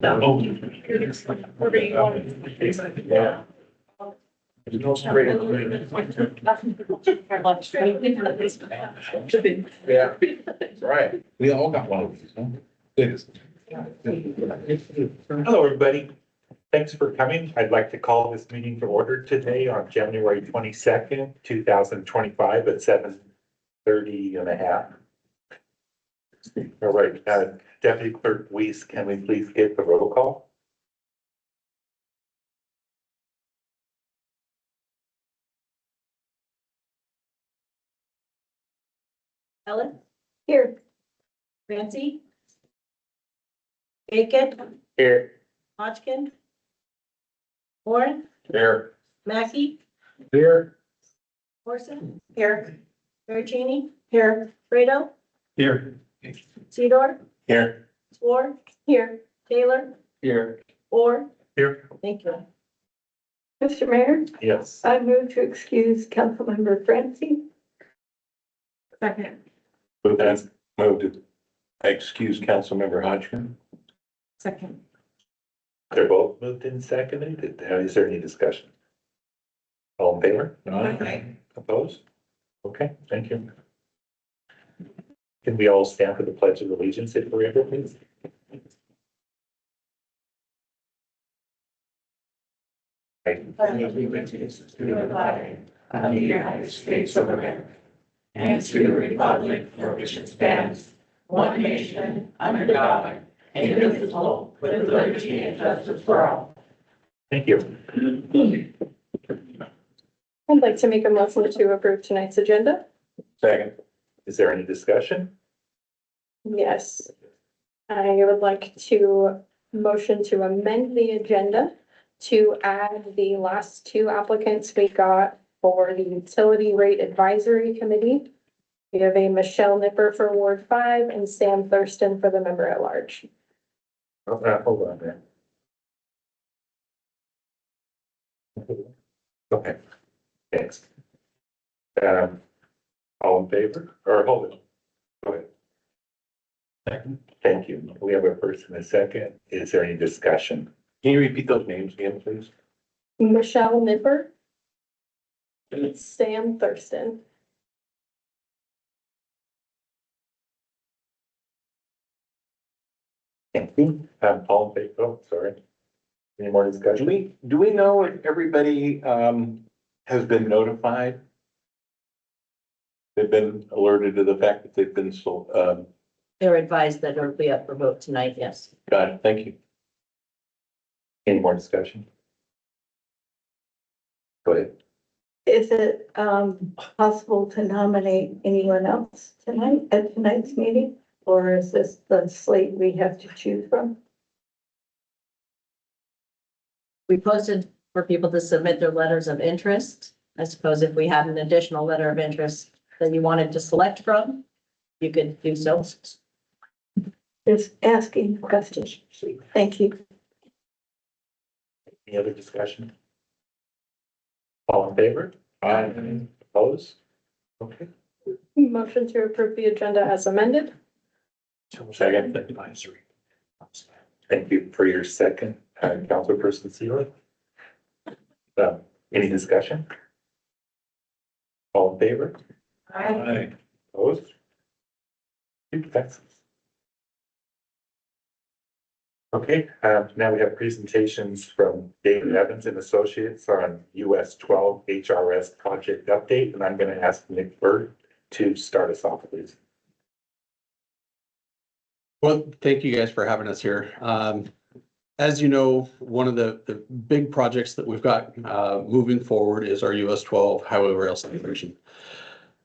No. Yeah. Yeah, right. We all got one of these, huh? It is. Hello, everybody. Thanks for coming. I'd like to call this meeting to order today on January 22nd, 2025 at 7:30 and a half. All right, Deputy Clerk Weiss, can we please get the roll call? Ellen? Here. Francie? Bacon? Here. Hodgkin? Warren? Here. Mackey? Here. Orson? Here. Maricini? Here. Fredo? Here. Sedor? Here. Swore? Here. Taylor? Here. Orr? Here. Thank you. Mr. Mayor, Yes. I move to excuse Councilmember Francie. Second. Move to excuse Councilmember Hodgkin. Second. They're both moved and seconded. Is there any discussion? All in favor? Opposed? Okay, thank you. Can we all stand for the Pledge of Allegiance if we're able, please? Allegiance to the flag of the United States of America and to the republic for which it stands, one nation, under God, indivisible, with liberty and justice for all. Thank you. I'd like to make a motion to approve tonight's agenda. Second. Is there any discussion? Yes. I would like to motion to amend the agenda to add the last two applicants we got for the Utility Rate Advisory Committee. We have a Michelle Nipper for Ward 5 and Sam Thurston for the member at large. Hold on there. Okay, thanks. All in favor, or hold it? Go ahead. Second. Thank you. We have a first and a second. Is there any discussion? Can you repeat those names again, please? Michelle Nipper. Sam Thurston. Thank you. All in favor, oh, sorry. Any more Do discussion? we know if everybody, has been notified? They've been alerted to the fact that they've been They're advised that it'll be up for vote tonight, yes. got it. Thank you. Any more discussion? Go ahead. Is it possible to nominate anyone else tonight at tonight's meeting? Or is this the slate we have to choose from? We posted for people to submit their letters of interest. I suppose if we had an additional letter of interest that you wanted to select from, you could do so. Just asking questions. Thank you. Any other discussion? All in favor? Aye. Opposed? Okay. Motion to approve the agenda as amended. Second. Advisory. Thank you for your second, Councilperson Sealy. Any discussion? All in favor? Aye. Opposed? Two passes. Okay, now we have presentations from David Evans and Associates on US 12 HRS project update, and I'm going to ask Nick Bird to start us off, please. Well, thank you guys for having us here. As you know, one of the big projects that we've got moving forward is our US 12 highway rail separation.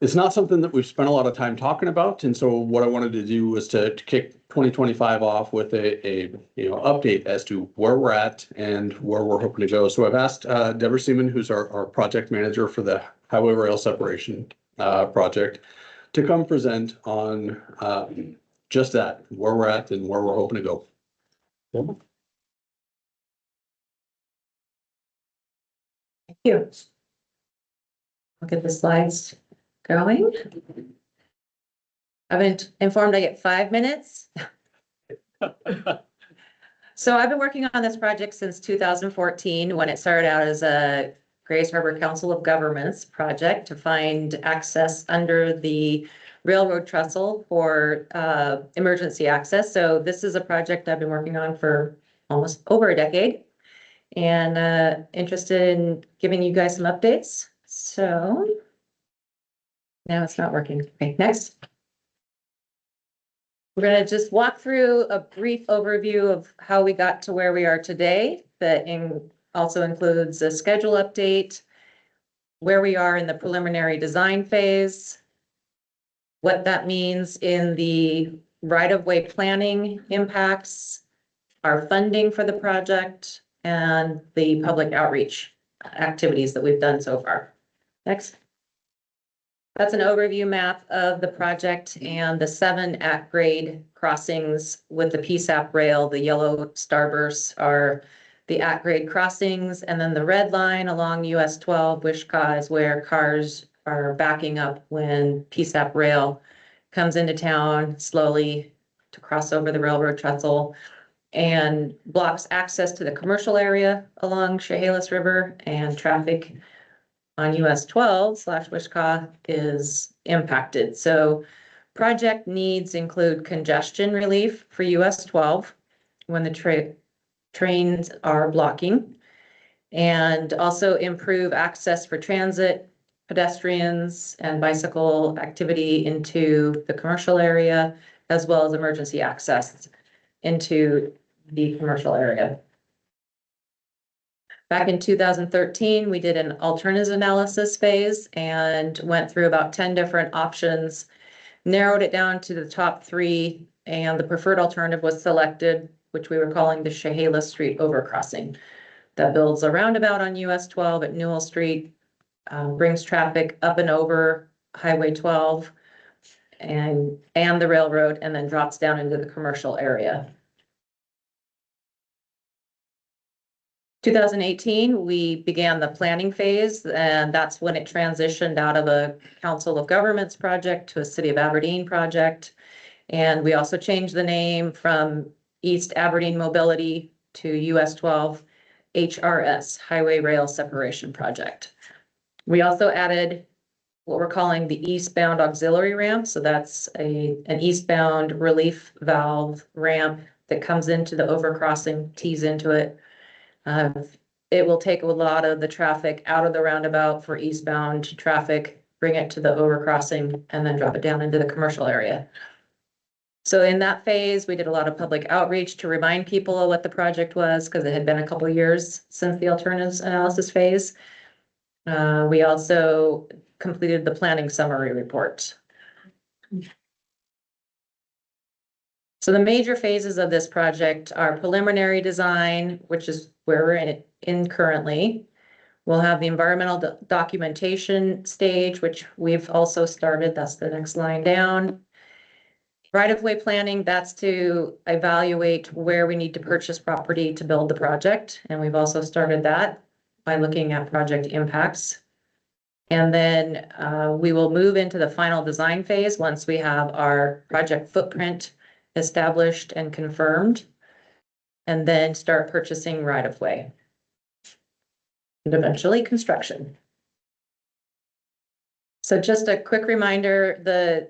It's not something that we've spent a lot of time talking about, and so what I wanted to do was to kick 2025 off with a update as to where we're at and where we're hoping to go. So I've asked Deborah Seaman, who's our project manager for the highway rail separation project, to come present on just that, where we're at and where we're hoping to go. Thank you. Look at the slides going. I've been informed I get 5 minutes. So I've been working on this project since 2014, when it started out as a Grays Harbor Council of Governments project to find access under the railroad trestle for emergency access. So this is a project I've been working on for almost over a decade, and interested in giving you guys some updates. So now it's not working. Okay, next. We're gonna just walk through a brief overview of how we got to where we are today. That also includes a schedule update, where we are in the preliminary design phase, what that means in the right-of-way planning impacts, our funding for the project, and the public outreach activities that we've done so far. Next. That's an overview map of the project and the 7 at-grade crossings with the PSAP rail. The yellow starbursts are the at-grade crossings, and then the red line along US 12 Wishkah is where cars are backing up when PSAP rail comes into town slowly to cross over the railroad trestle and blocks access to the commercial area along Chehalis River, and traffic on US 12/Wishkah is impacted. So project needs include congestion relief for US 12 when the trains are blocking, and also improve access for transit, pedestrians, and bicycle activity into the commercial area, as well as emergency access into the commercial area. Back in 2013, we did an alternatives analysis phase and went through about 10 different options, narrowed it down to the top 3, and the preferred alternative was selected, which we were calling the Chehalis Street overcrossing. That builds a roundabout on US 12 at Newell Street, brings traffic up and over Highway 12 and the railroad, and then drops down into the commercial area. 2018, we began the planning phase, and that's when it transitioned out of a Council of Governments project to a City of Aberdeen project. And we also changed the name from East Aberdeen Mobility to US 12 HRS, Highway Rail Separation Project. We also added what we're calling the eastbound auxiliary ramp. So that's an eastbound relief valve ramp that comes into the overcrossing, tees into it. It will take a lot of the traffic out of the roundabout for eastbound traffic, bring it to the overcrossing, and then drop it down into the commercial area. So in that phase, we did a lot of public outreach to remind people of what the project was, because it had been a couple of years since the alternatives analysis phase. We also completed the planning summary report. So the major phases of this project are preliminary design, which is where we're in currently. We'll have the environmental documentation stage, which we've also started. That's the next line down. Right-of-way planning, that's to evaluate where we need to purchase property to build the project. And we've also started that by looking at project impacts. And then we will move into the final design phase once we have our project footprint established and confirmed, and then start purchasing right-of-way. And eventually construction. So just a quick reminder, the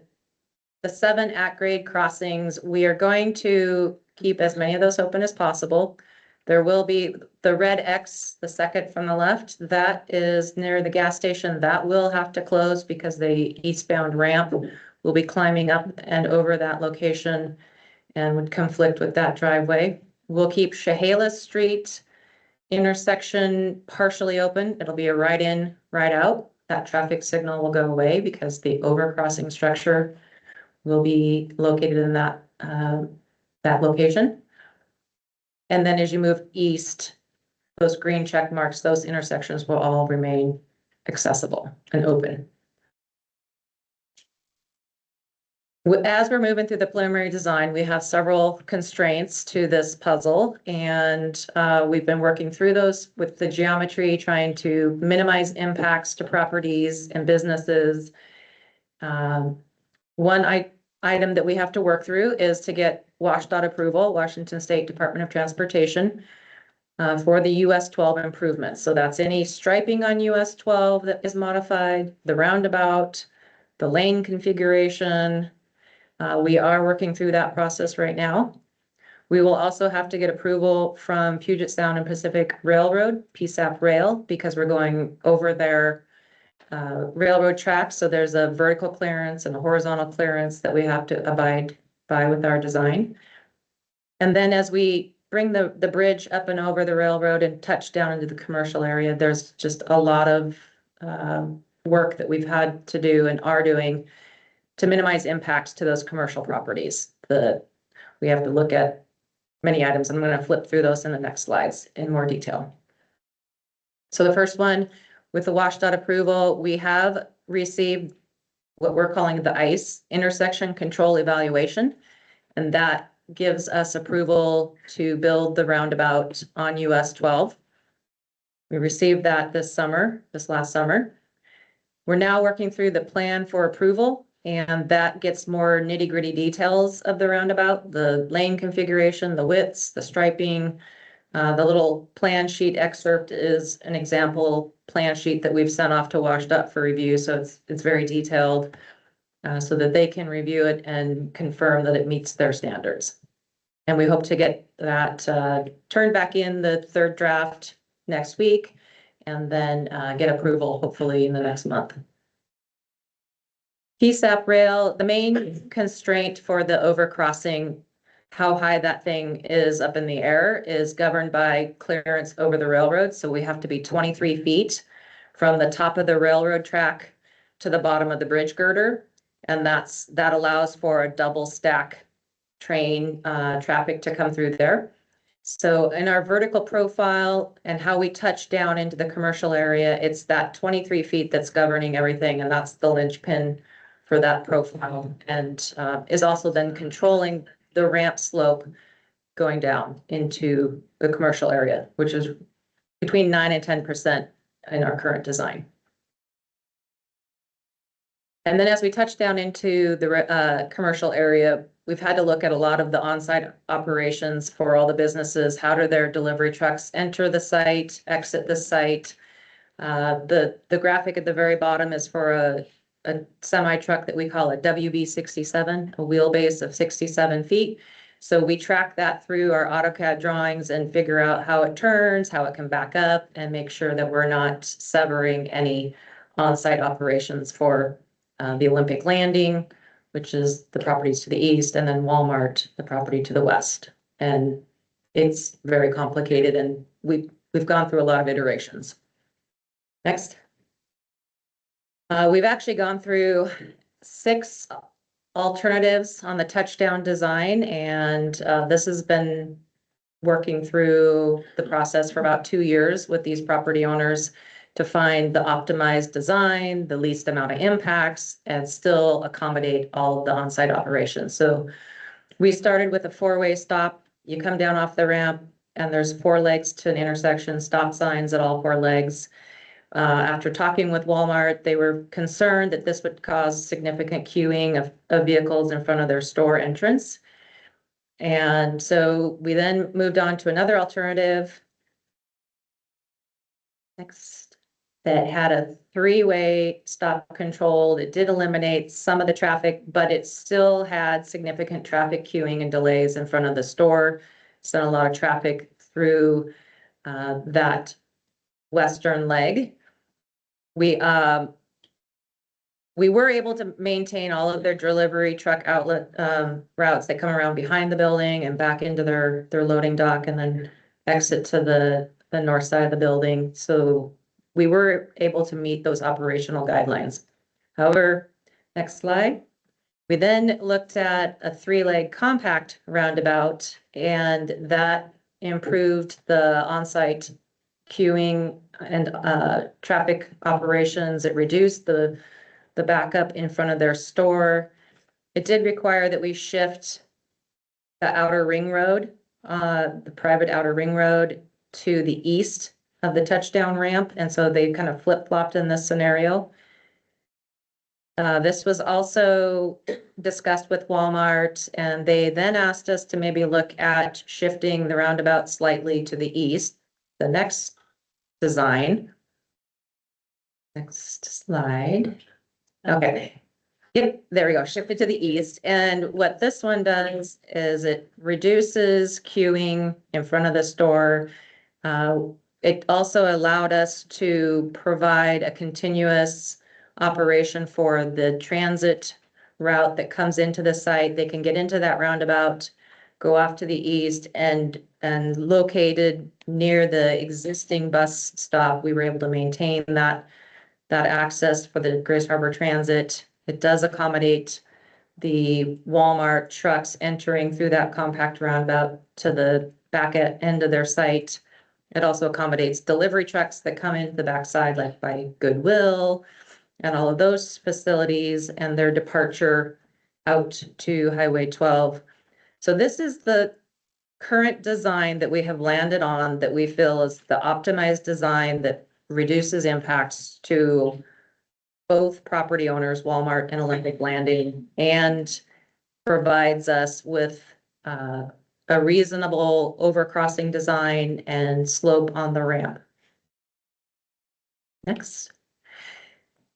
7 at-grade crossings, we are going to keep as many of those open as possible. There will be the red X, the second from the left, that is near the gas station. That will have to close because the eastbound ramp will be climbing up and over that location and would conflict with that driveway. We'll keep Chehalis Street intersection partially open. It'll be a right in, right out. That traffic signal will go away because the overcrossing structure will be located in that location. And then as you move east, those green check marks, those intersections will all remain accessible and open. As we're moving through the preliminary design, we have several constraints to this puzzle, and we've been working through those with the geometry, trying to minimize impacts to properties and businesses. One item that we have to work through is to get WashDOT approval, Washington State Department of Transportation, for the US 12 improvements. So that's any striping on US 12 that is modified, the roundabout, the lane configuration. We are working through that process right now. We will also have to get approval from Puget Sound and Pacific Railroad, PSAP Rail, because we're going over their railroad tracks. So there's a vertical clearance and a horizontal clearance that we have to abide by with our design. And then as we bring the bridge up and over the railroad and touch down into the commercial area, there's just a lot of work that we've had to do and are doing to minimize impacts to those commercial properties. We have to look at many items. I'm going to flip through those in the next slides in more detail. So the first one, with the WashDOT approval, we have received what we're calling the ICE, Intersection Control Evaluation, and that gives us approval to build the roundabout on US 12. We received that this last summer. We're now working through the plan for approval, and that gets more nitty-gritty details of the roundabout, the lane configuration, the widths, the striping. The little plan sheet excerpt is an example plan sheet that we've sent off to WashDOT for review. So it's very detailed so that they can review it and confirm that it meets their standards. And we hope to get that turned back in the third draft next week and then get approval hopefully in the next month. PSAP rail, the main constraint for the overcrossing, how high that thing is up in the air, is governed by clearance over the railroad. So we have to be 23 feet from the top of the railroad track to the bottom of the bridge girder. And that allows for a double stack train traffic to come through there. So in our vertical profile and how we touch down into the commercial area, it's that 23 feet that's governing everything. And that's the linchpin for that profile, and is also then controlling the ramp slope going down into the commercial area, which is between 9 and 10% in our current design. And then as we touch down into the commercial area, we've had to look at a lot of the on-site operations for all the businesses. How do their delivery trucks enter the site, exit the site? The graphic at the very bottom is for a semi truck that we call a WB67, a wheelbase of 67 feet. So we track that through our AutoCAD drawings and figure out how it turns, how it can back up, and make sure that we're not severing any on-site operations for the Olympic Landing, which is the properties to the east, and then Walmart, the property to the west. And it's very complicated, and we've gone through a lot of iterations. Next. We've actually gone through 6 alternatives on the touchdown design, and this has been working through the process for about 2 years with these property owners to find the optimized design, the least amount of impacts, and still accommodate all of the on-site operations. So we started with a 4-way stop. You come down off the ramp, and there's 4 legs to an intersection, stop signs at all 4 legs. After talking with Walmart, they were concerned that this would cause significant queuing of vehicles in front of their store entrance. And so we then moved on to another alternative. Next, that had a 3-way stop control that did eliminate some of the traffic, but it still had significant traffic queuing and delays in front of the store. Sent a lot of traffic through that western leg. We were able to maintain all of their delivery truck outlet routes that come around behind the building and back into their loading dock and then exit to the north side of the building. So we were able to meet those operational guidelines. However, next slide. We then looked at a 3-leg compact roundabout, and that improved the on-site queuing and traffic operations. It reduced the backup in front of their store. It did require that we shift the outer ring road, the private outer ring road, to the east of the touchdown ramp. And so they kind of flip-flopped in this scenario. This was also discussed with Walmart, and they then asked us to maybe look at shifting the roundabout slightly to the east. The next design. Next slide. Okay. Yep, there we go. Shift it to the east. And what this one does is it reduces queuing in front of the store. It also allowed us to provide a continuous operation for the transit route that comes into the site. They can get into that roundabout, go off to the east, and located near the existing bus stop, we were able to maintain that access for the Grace Harbor Transit. It does accommodate the Walmart trucks entering through that compact roundabout to the back end of their site. It also accommodates delivery trucks that come into the backside, like by Goodwill and all of those facilities, and their departure out to Highway 12. So this is the current design that we have landed on that we feel is the optimized design that reduces impacts to both property owners, Walmart and Olympic Landing, and provides us with a reasonable overcrossing design and slope on the ramp. Next.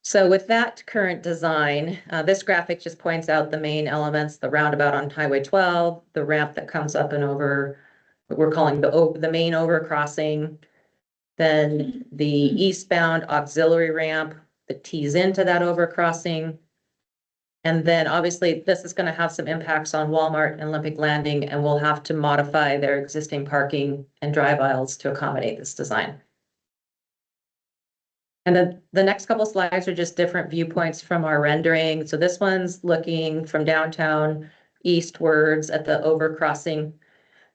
So with that current design, this graphic just points out the main elements, the roundabout on Highway 12, the ramp that comes up and over, what we're calling the main overcrossing, then the eastbound auxiliary ramp that tees into that overcrossing. And then obviously this is going to have some impacts on Walmart and Olympic Landing, and we'll have to modify their existing parking and drive aisles to accommodate this design. And then the next couple slides are just different viewpoints from our rendering. So this one's looking from downtown eastwards at the overcrossing.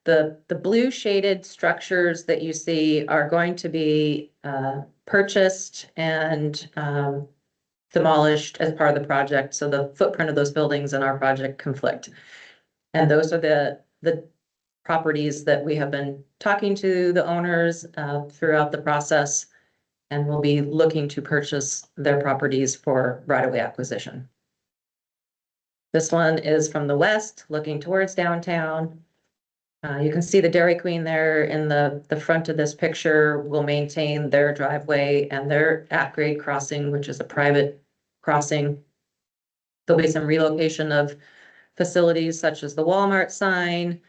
The blue shaded structures that you see are going to be purchased and demolished as part of the project. So the footprint of those buildings in our project conflict. And those are the properties that we have been talking to the owners throughout the process, and we'll be looking to purchase their properties for right-of-way acquisition. This one is from the west, looking towards downtown. You can see the Dairy Queen there in the front of this picture. Will maintain their driveway and their at-grade crossing, which is a private crossing. There'll be some relocation of facilities such as the Walmart sign,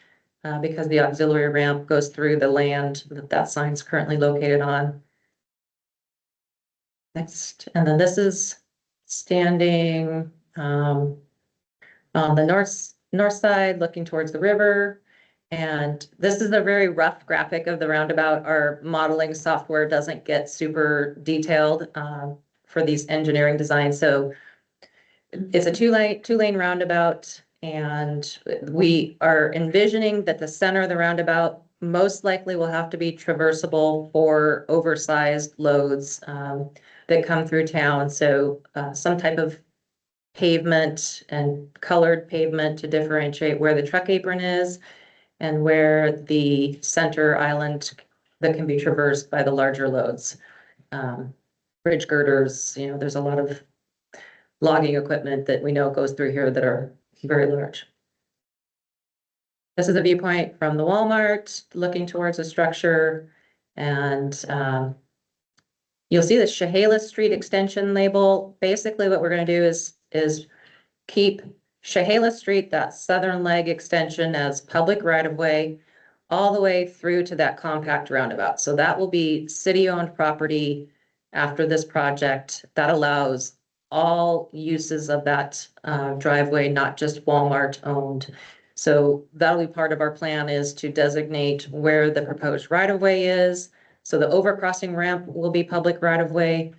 because the auxiliary ramp goes through the land that sign's currently located on. Next, and then this is standing on the north side, looking towards the river. And this is a very rough graphic of the roundabout. Our modeling software doesn't get super detailed for these engineering designs. So it's a two lane roundabout, and we are envisioning that the center of the roundabout most likely will have to be traversable for oversized loads that come through town. So some type of pavement and colored pavement to differentiate where the truck apron is and where the center island that can be traversed by the larger loads. Bridge girders, there's a lot of logging equipment that we know goes through here that are very large. This is a viewpoint from the Walmart looking towards the structure, and you'll see the Chehalis Street extension label. Basically what we're going to do is keep Chehalis Street, that southern leg extension, as public right-of-way all the way through to that compact roundabout. So that will be city-owned property after this project. That allows all uses of that driveway, not just Walmart-owned. So that'll be part of our plan, is to designate where the proposed right-of-way is. So the overcrossing ramp will be public right-of-way.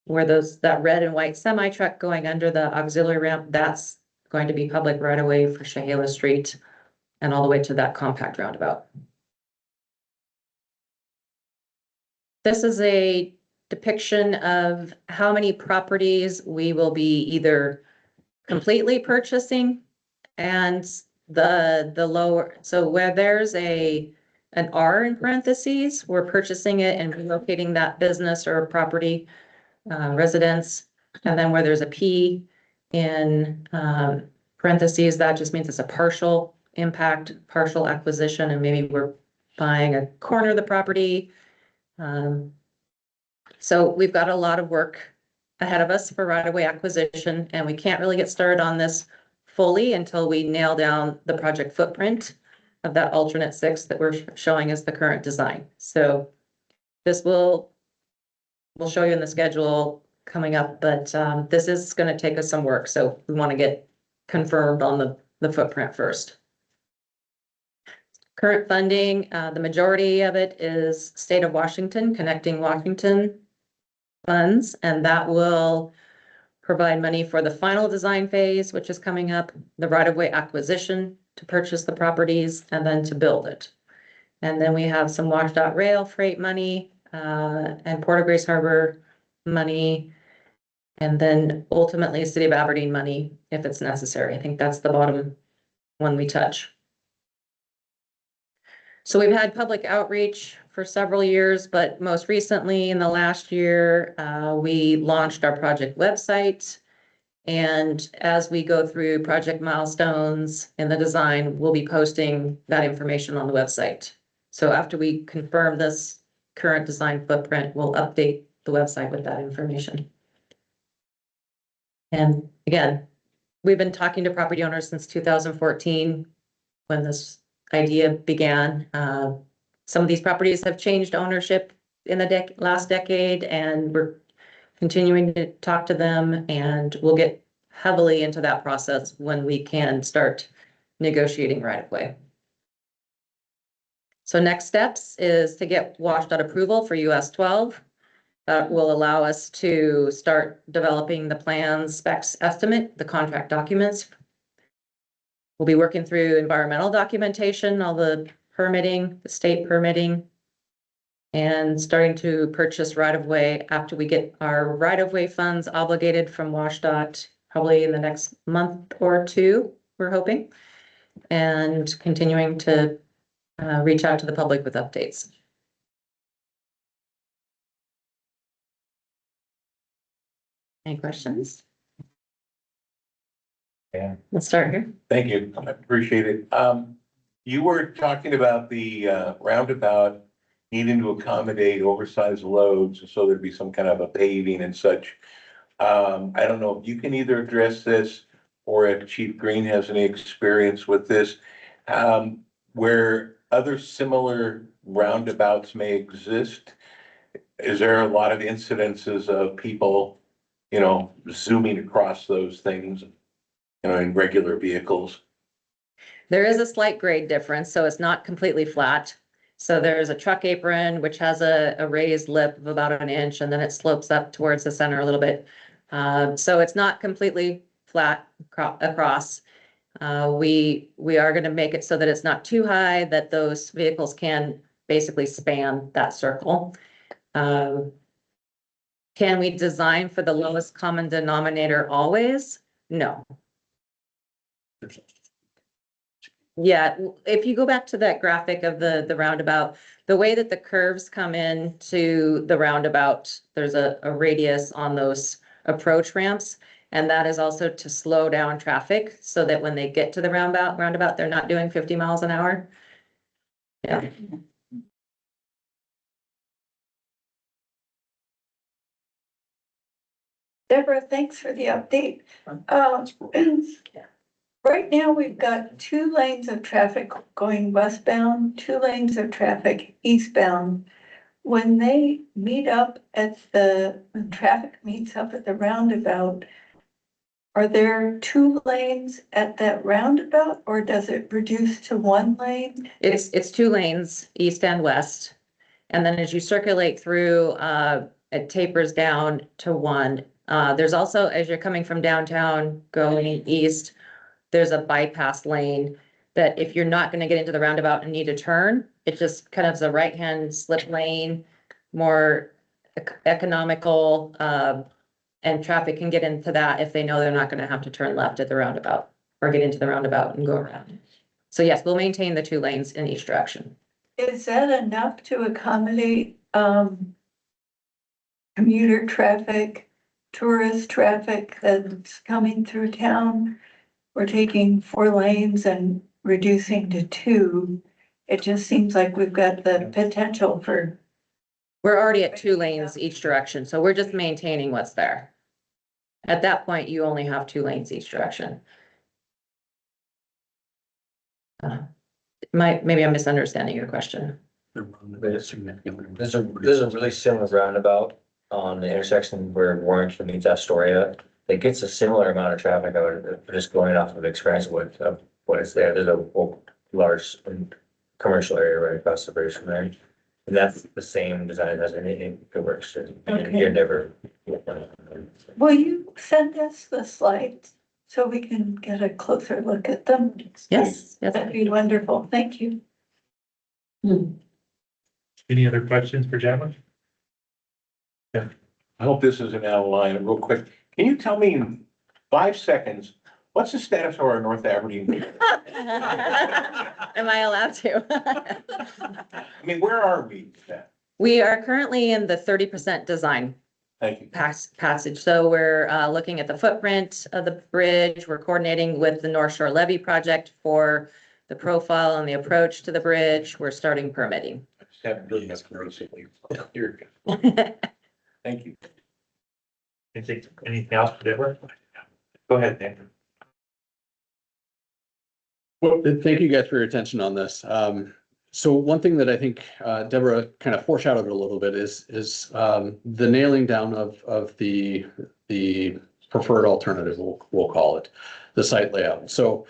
Where that red and white semi-truck going under the auxiliary ramp, that's going to be public right-of-way for Chehalis Street and all the way to that compact roundabout. This is a depiction of how many properties we will be either completely purchasing and the lower, so where there's an R in parentheses, we're purchasing it and relocating that business or property residence. And then where there's a P in parentheses, that just means it's a partial impact, partial acquisition, and maybe we're buying a corner of the property. So we've got a lot of work ahead of us for right-of-way acquisition, and we can't really get started on this fully until we nail down the project footprint of that alternate 6 that we're showing as the current design. So this we'll show you in the schedule coming up, but this is going to take us some work. So we want to get confirmed on the footprint first. Current funding, the majority of it is state of Washington, Connecting Washington funds, and that will provide money for the final design phase, which is coming up, the right-of-way acquisition to purchase the properties, and then to build it. And then we have some WashDOT rail freight money, and Port of Grace Harbor money, and then ultimately City of Aberdeen money if it's necessary. I think that's the bottom one we touch. So we've had public outreach for several years, but most recently in the last year, we launched our project website. And as we go through project milestones in the design, we'll be posting that information on the website. So after we confirm this current design footprint, we'll update the website with that information. And again, we've been talking to property owners since 2014 when this idea began. Some of these properties have changed ownership in the last decade, and we're continuing to talk to them, and we'll get heavily into that process when we can start negotiating right of way. So next steps is to get WashDOT approval for US 12. That will allow us to start developing the plans, specs, estimate, the contract documents. We'll be working through environmental documentation, all the permitting, the state permitting, and starting to purchase right-of-way after we get our right-of-way funds obligated from WashDOT, probably in the next month or two, we're hoping, and continuing to reach out to the public with updates. Any questions? Yeah. Let's start here. Thank you. I appreciate it. You were talking about the roundabout needing to accommodate oversized loads, so there'd be some kind of a paving and such. I don't know if you can either address this or if Chief Green has any experience with this. Where other similar roundabouts may exist, is there a lot of incidences of people, zooming across those things, in regular vehicles? There is a slight grade difference, so it's not completely flat. So there's a truck apron, which has a raised lip of about 1 inch, and then it slopes up towards the center a little bit. So it's not completely flat across. We are going to make it so that it's not too high, that those vehicles can basically span that circle. Can we design for the lowest common denominator always? No. Yeah, if you go back to that graphic of the roundabout, the way that the curves come in to the roundabout, there's a radius on those approach ramps. And that is also to slow down traffic so that when they get to the roundabout, they're not doing 50 miles an hour. Yeah. Deborah, thanks for the update. Right now, we've got 2 lanes of traffic going westbound, 2 lanes of traffic eastbound. When they meet up when traffic meets up at the roundabout, are there 2 lanes at that roundabout, or does it reduce to 1 lane? It's 2 lanes, east and west. And then as you circulate through, it tapers down to 1. There's also, as you're coming from downtown going east, there's a bypass lane that if you're not going to get into the roundabout and need to turn, it just kind of is a right-hand slip lane, more economical, and traffic can get into that if they know they're not going to have to turn left at the roundabout or get into the roundabout and go around. So yes, we'll maintain the 2 lanes in each direction. Is that enough to accommodate commuter traffic tourist traffic that's coming through town. We're taking 4 lanes and reducing to 2. It just seems like we've got the potential for, We're already at 2 lanes each direction, so we're just maintaining what's there. At that point, you only have 2 lanes each direction. Maybe I'm misunderstanding your question. There's a really similar roundabout on the intersection where Warrington meets Astoria. It gets a similar amount of traffic out of it, just going off of experience with what is there. There's a large commercial area right across the bridge from there. And that's the same design as it works. Okay. You're never. will you send us the slides so we can get a closer look at them? Yes, yes. That'd be wonderful. Thank you. Any other questions for Gemma? I hope this isn't out of line, real quick. Can you tell me in 5 seconds, what's the status of our North Aberdeen? Am I allowed to? I mean, where are we with that? We are currently in the 30% design Thank you. passage. So we're looking at the footprint of the bridge. We're coordinating with the North Shore Levee project for the profile and the approach to the bridge. We're starting permitting. I just haven't really much recently. Here we go. Thank you. Anything else for Deborah? Go ahead, Nick. Well, thank you guys for your attention on this. So one thing that I think Deborah kind of foreshadowed a little bit is the nailing down of the preferred alternative, we'll call it, the site layout. So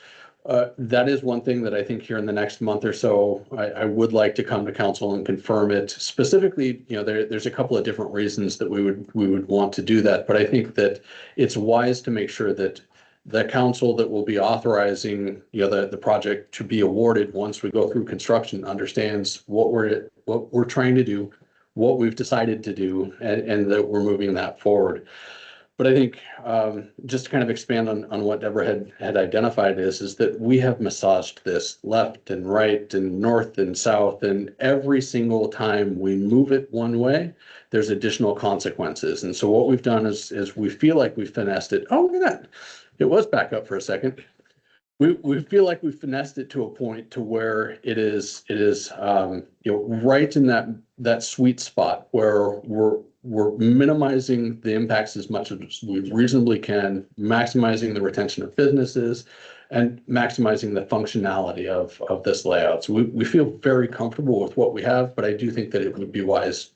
that is one thing that I think here in the next month or so, I would like to come to council and confirm it. Specifically, there's a couple of different reasons that we would want to do that, but I think that it's wise to make sure that the council that will be authorizing, the project to be awarded once we go through construction understands what we're trying to do, what we've decided to do, and that we're moving that forward. But I think just to kind of expand on what Deborah had identified is that we have massaged this left and right and north and south, and every single time we move it one way, there's additional consequences. And so what we've done is we feel like we've finessed it. Oh, look at that. It was back up for a second. We feel like we've finessed it to a point to where it is right in that sweet spot where we're minimizing the impacts as much as we reasonably can, maximizing the retention of businesses, and maximizing the functionality of this layout. So we feel very comfortable with what we have, but I do think that it would be wise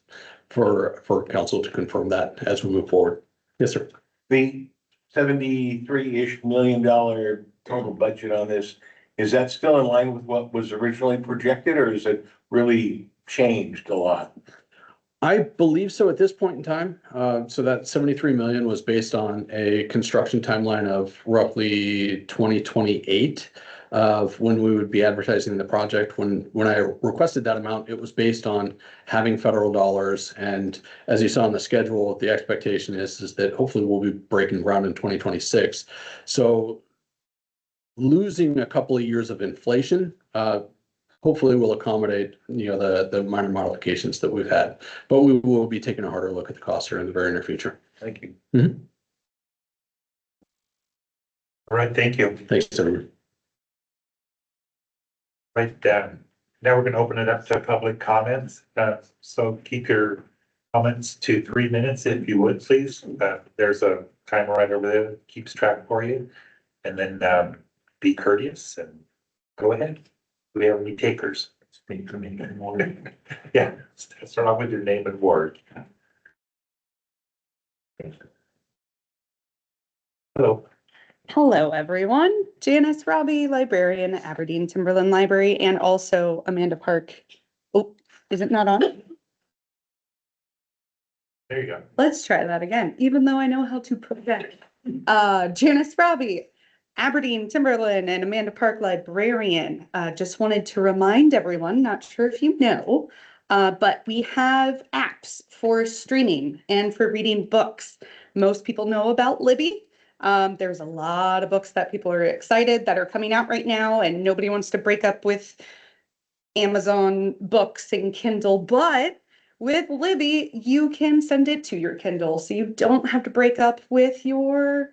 for council to confirm that as we move forward. Yes, sir. The $73-ish million total budget on this, is that still in line with what was originally projected, or is it really changed a lot? I believe so at this point in time. So that 73 million was based on a construction timeline of roughly 2028 of when we would be advertising the project. When I requested that amount, it was based on having federal dollars. And as you saw on the schedule, the expectation is that hopefully we'll be breaking ground in 2026. So losing a couple of years of inflation, hopefully will accommodate, the minor modifications that we've had, but we will be taking a harder look at the costs here in the very near future. Thank you. All right, thank you. Thanks, everyone. Right, now we're going to open it up to public comments. So keep your comments to 3 minutes if you would, please. There's a timer right over there that keeps track for you. And then be courteous and go ahead. Do we have any takers? Yeah, start off with your name and ward. Hello. Hello, everyone. Janice Robbie, librarian at Aberdeen Timberland Library, and also Amanda Park. Oh, is it not on? There you go. Let's try that again, even though I know how to project. Janice Robbie, Aberdeen Timberland, and Amanda Park librarian. Just wanted to remind everyone, not sure if you know, but we have apps for streaming and for reading books. Most people know about Libby. There's a lot of books that people are excited that are coming out right now, and nobody wants to break up with Amazon books and Kindle, but with Libby, you can send it to your Kindle, so you don't have to break up with your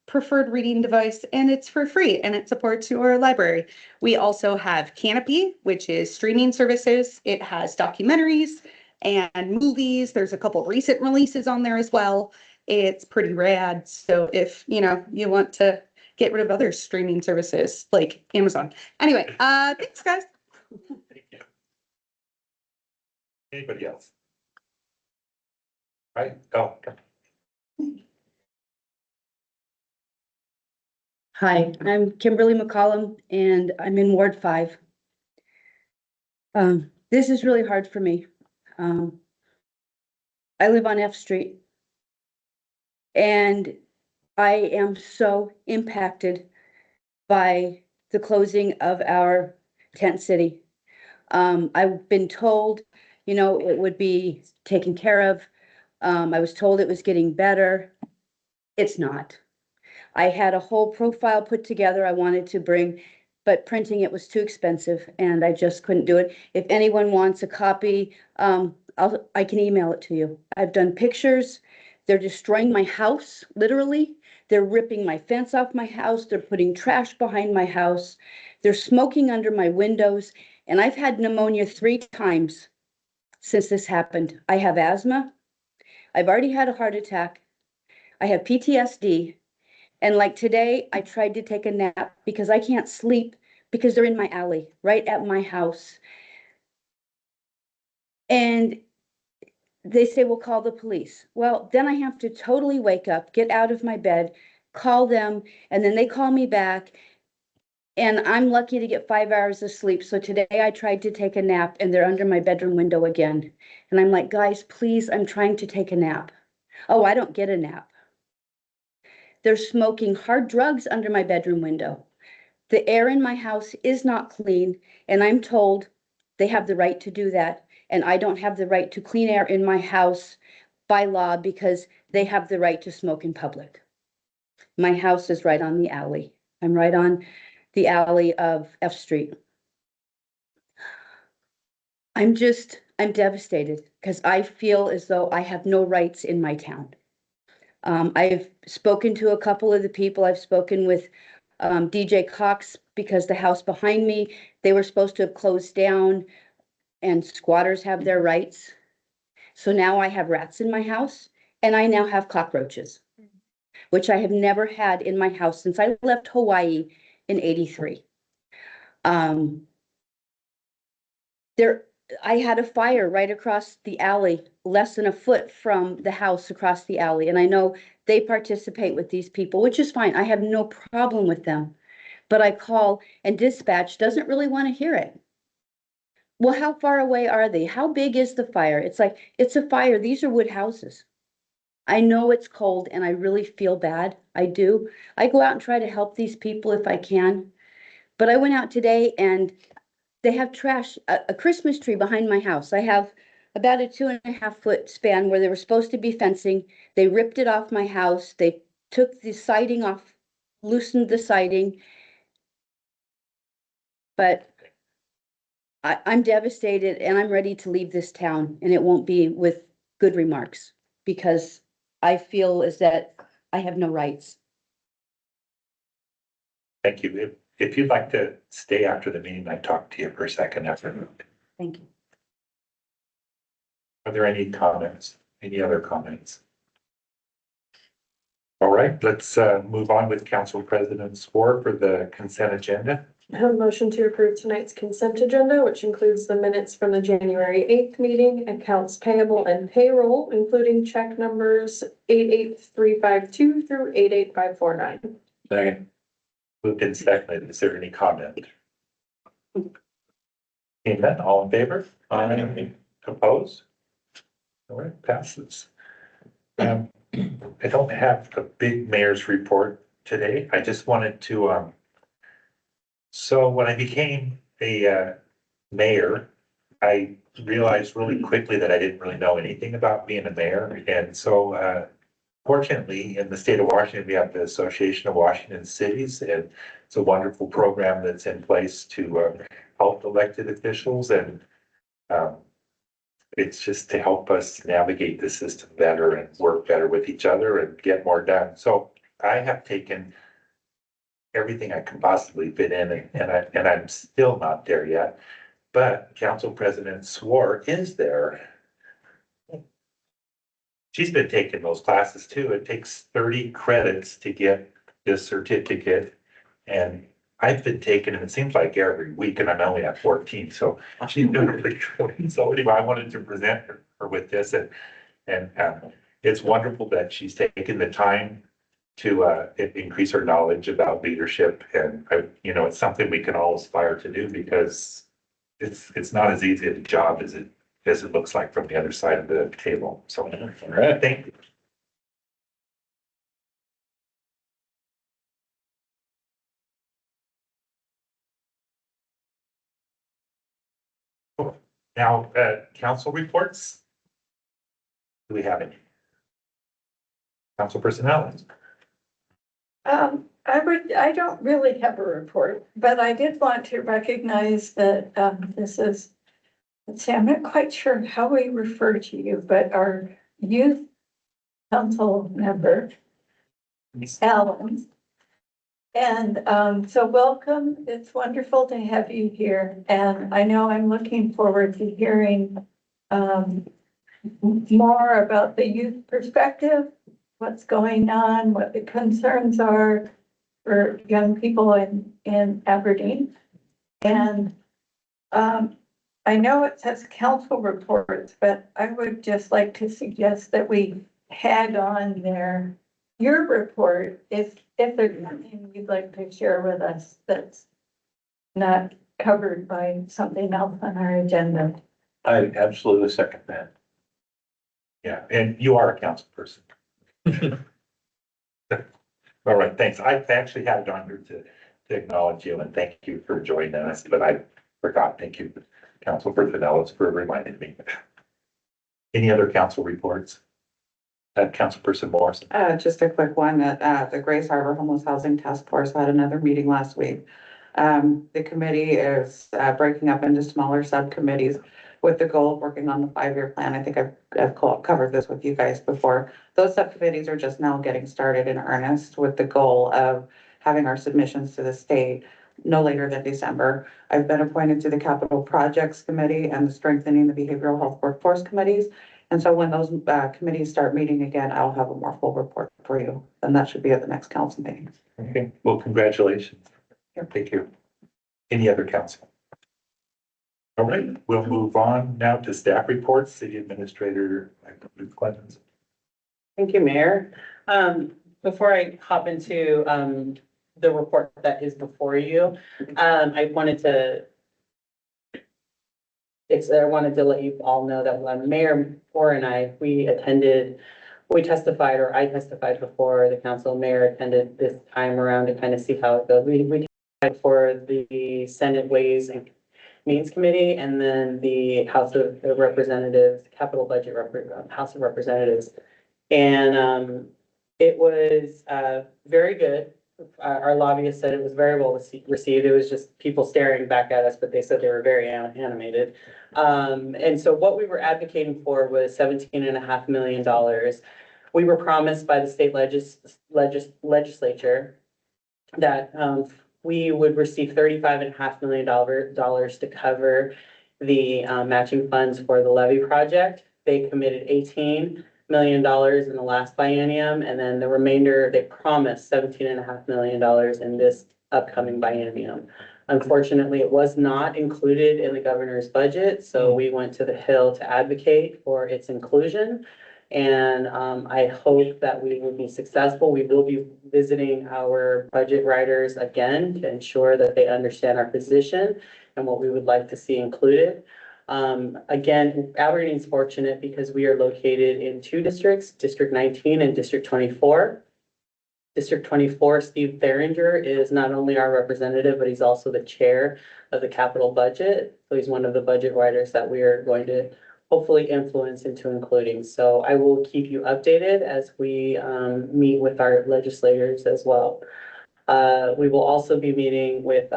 preferred reading device, and it's for free and it supports your library. We also have Canopy, which is streaming services. It has documentaries and movies. There's a couple recent releases on there as well. It's pretty rad. So if you want to get rid of other streaming services like Amazon. Anyway, thanks guys. Thank you. Anybody else? Right, go. Hi, I'm Kimberly McCollum and I'm in Ward 5. This is really hard for me. I live on F Street and I am so impacted by the closing of our tent city. I've been told, it would be taken care of. I was told it was getting better. It's not. I had a whole profile put together I wanted to bring, but printing it was too expensive and I just couldn't do it. If anyone wants a copy, I can email it to you. I've done pictures. They're destroying my house, literally. They're ripping my fence off my house. They're putting trash behind my house. They're smoking under my windows. And I've had pneumonia 3 times since this happened. I have asthma. I've already had a heart attack. I have PTSD. And like today, I tried to take a nap because I can't sleep because they're in my alley, right at my house. And they say, well, call the police. Well, then I have to totally wake up, get out of my bed, call them, and then they call me back. And I'm lucky to get 5 hours of sleep. So today I tried to take a nap and they're under my bedroom window again. And I'm like, guys, please, I'm trying to take a nap. Oh, I don't get a nap. They're smoking hard drugs under my bedroom window. The air in my house is not clean, and I'm told they have the right to do that. And I don't have the right to clean air in my house by law because they have the right to smoke in public. My house is right on the alley. I'm right on the alley of F Street. I'm devastated because I feel as though I have no rights in my town. I've spoken to a couple of the people. I've spoken with DJ Cox because the house behind me, they were supposed to have closed down and squatters have their rights. So now I have rats in my house and I now have cockroaches, which I have never had in my house since I left Hawaii in '83. I had a fire right across the alley, less than a foot from the house across the alley. And I know they participate with these people, which is fine. I have no problem with them. But I call and dispatch doesn't really want to hear it. Well, how far away are they? How big is the fire? It's like, it's a fire. These are wood houses. I know it's cold and I really feel bad. I do. I go out and try to help these people if I can. But I went out today and they have trash, a Christmas tree behind my house. I have about a 2.5 foot span where they were supposed to be fencing. They ripped it off my house. They took the siding off, loosened the siding. But I'm devastated and I'm ready to leave this town, and it won't be with good remarks because I feel as that I have no rights. Thank you. If you'd like to stay after the meeting, I'd talk to you for a second after. Thank you. Are there any comments? Any other comments? All right, let's move on with Council President Swore for the consent agenda. I have a motion to approve tonight's consent agenda, which includes the minutes from the January 8th meeting, accounts payable and payroll, including check numbers 88352 through 88549. Second. Moved and seconded. Is there any comment? Seeing none, all in favor? Aye. Opposed? All right, passes. I don't have a big mayor's report today. I just wanted to, so when I became a mayor, I realized really quickly that I didn't really know anything about being a mayor. And so fortunately, in the state of Washington, we have the Association of Washington Cities, and it's a wonderful program that's in place to help elected officials. And it's just to help us navigate the system better and work better with each other and get more done. So I have taken everything I can possibly fit in and I'm still not there yet. But Council President Swore is there. She's been taking those classes too. It takes 30 credits to get this certificate. And I've been taking it, it seems like every week, and I'm only at 14, so she's doing really good. So anyway, I wanted to present her with this and it's wonderful that she's taken the time to increase her knowledge about leadership. And it's something we can all aspire to do because it's not as easy a job as it looks like from the other side of the table. So, all right, thank you. Now, council reports. Do we have any? Council personnel. I don't really have a report, but I did want to recognize that, let's see, I'm not quite sure how we refer to you, but our youth council member, Alan. And, so welcome. It's wonderful to have you here. And I know I'm looking forward to hearing, more about the youth perspective, what's going on, what the concerns are for young people in Aberdeen. And I know it says council reports, but I would just like to suggest that we tag on there your report if there's something you'd like to share with us that's not covered by something else on our agenda. I absolutely second that. Yeah, and you are a council person. All right, thanks. I actually had it on here to acknowledge you and thank you for joining us, but I forgot. Thank you, Council Personnel, for reminding me. Any other council reports? Councilperson Morris. Just a quick one that, the Grace Harbor Homeless Housing Task Force had another meeting last week. The committee is, breaking up into smaller subcommittees with the goal of working on the 5-year plan. I think I've covered this with you guys before. Those subcommittees are just now getting started in earnest with the goal of having our submissions to the state no later than December. I've been appointed to the Capital Projects Committee and the Strengthening the Behavioral Health Workforce Committees. And so when those committees start meeting again, I'll have a more full report for you, and that should be at the next council meeting. Okay, well, congratulations. Thank you. Any other council? All right, we'll move on now to staff reports. City Administrator Ruth Clemens. Thank you, Mayor. Before I hop into the report that is before you, I wanted to let you all know that when Mayor Moore and I, I testified before the council. Mayor attended this time around to kind of see how it goes. We testified for the Senate Ways and Means Committee and then the House of Representatives, Capital Budget House of Representatives. And it was very good. Our lobbyist said it was very well received. It was just people staring back at us, but they said they were very animated. And so what we were advocating for was $17.5 million. We were promised by the state legislature that we would receive $35.5 million to cover the matching funds for the levy project. They committed $18 million in the last biennium, and then the remainder, they promised $17.5 million in this upcoming biennium. Unfortunately, it was not included in the governor's budget, so we went to the Hill to advocate for its inclusion. And I hope that we will be successful. We will be visiting our budget writers again to ensure that they understand our position and what we would like to see included. Again, Aberdeen's fortunate because we are located in 2 districts, District 19 and District 24. District 24, Steve Theringer is not only our representative, but he's also the chair of the capital budget. So he's one of the budget writers that we are going to hopefully influence into including. So I will keep you updated as we meet with our legislators as well. We will also be meeting with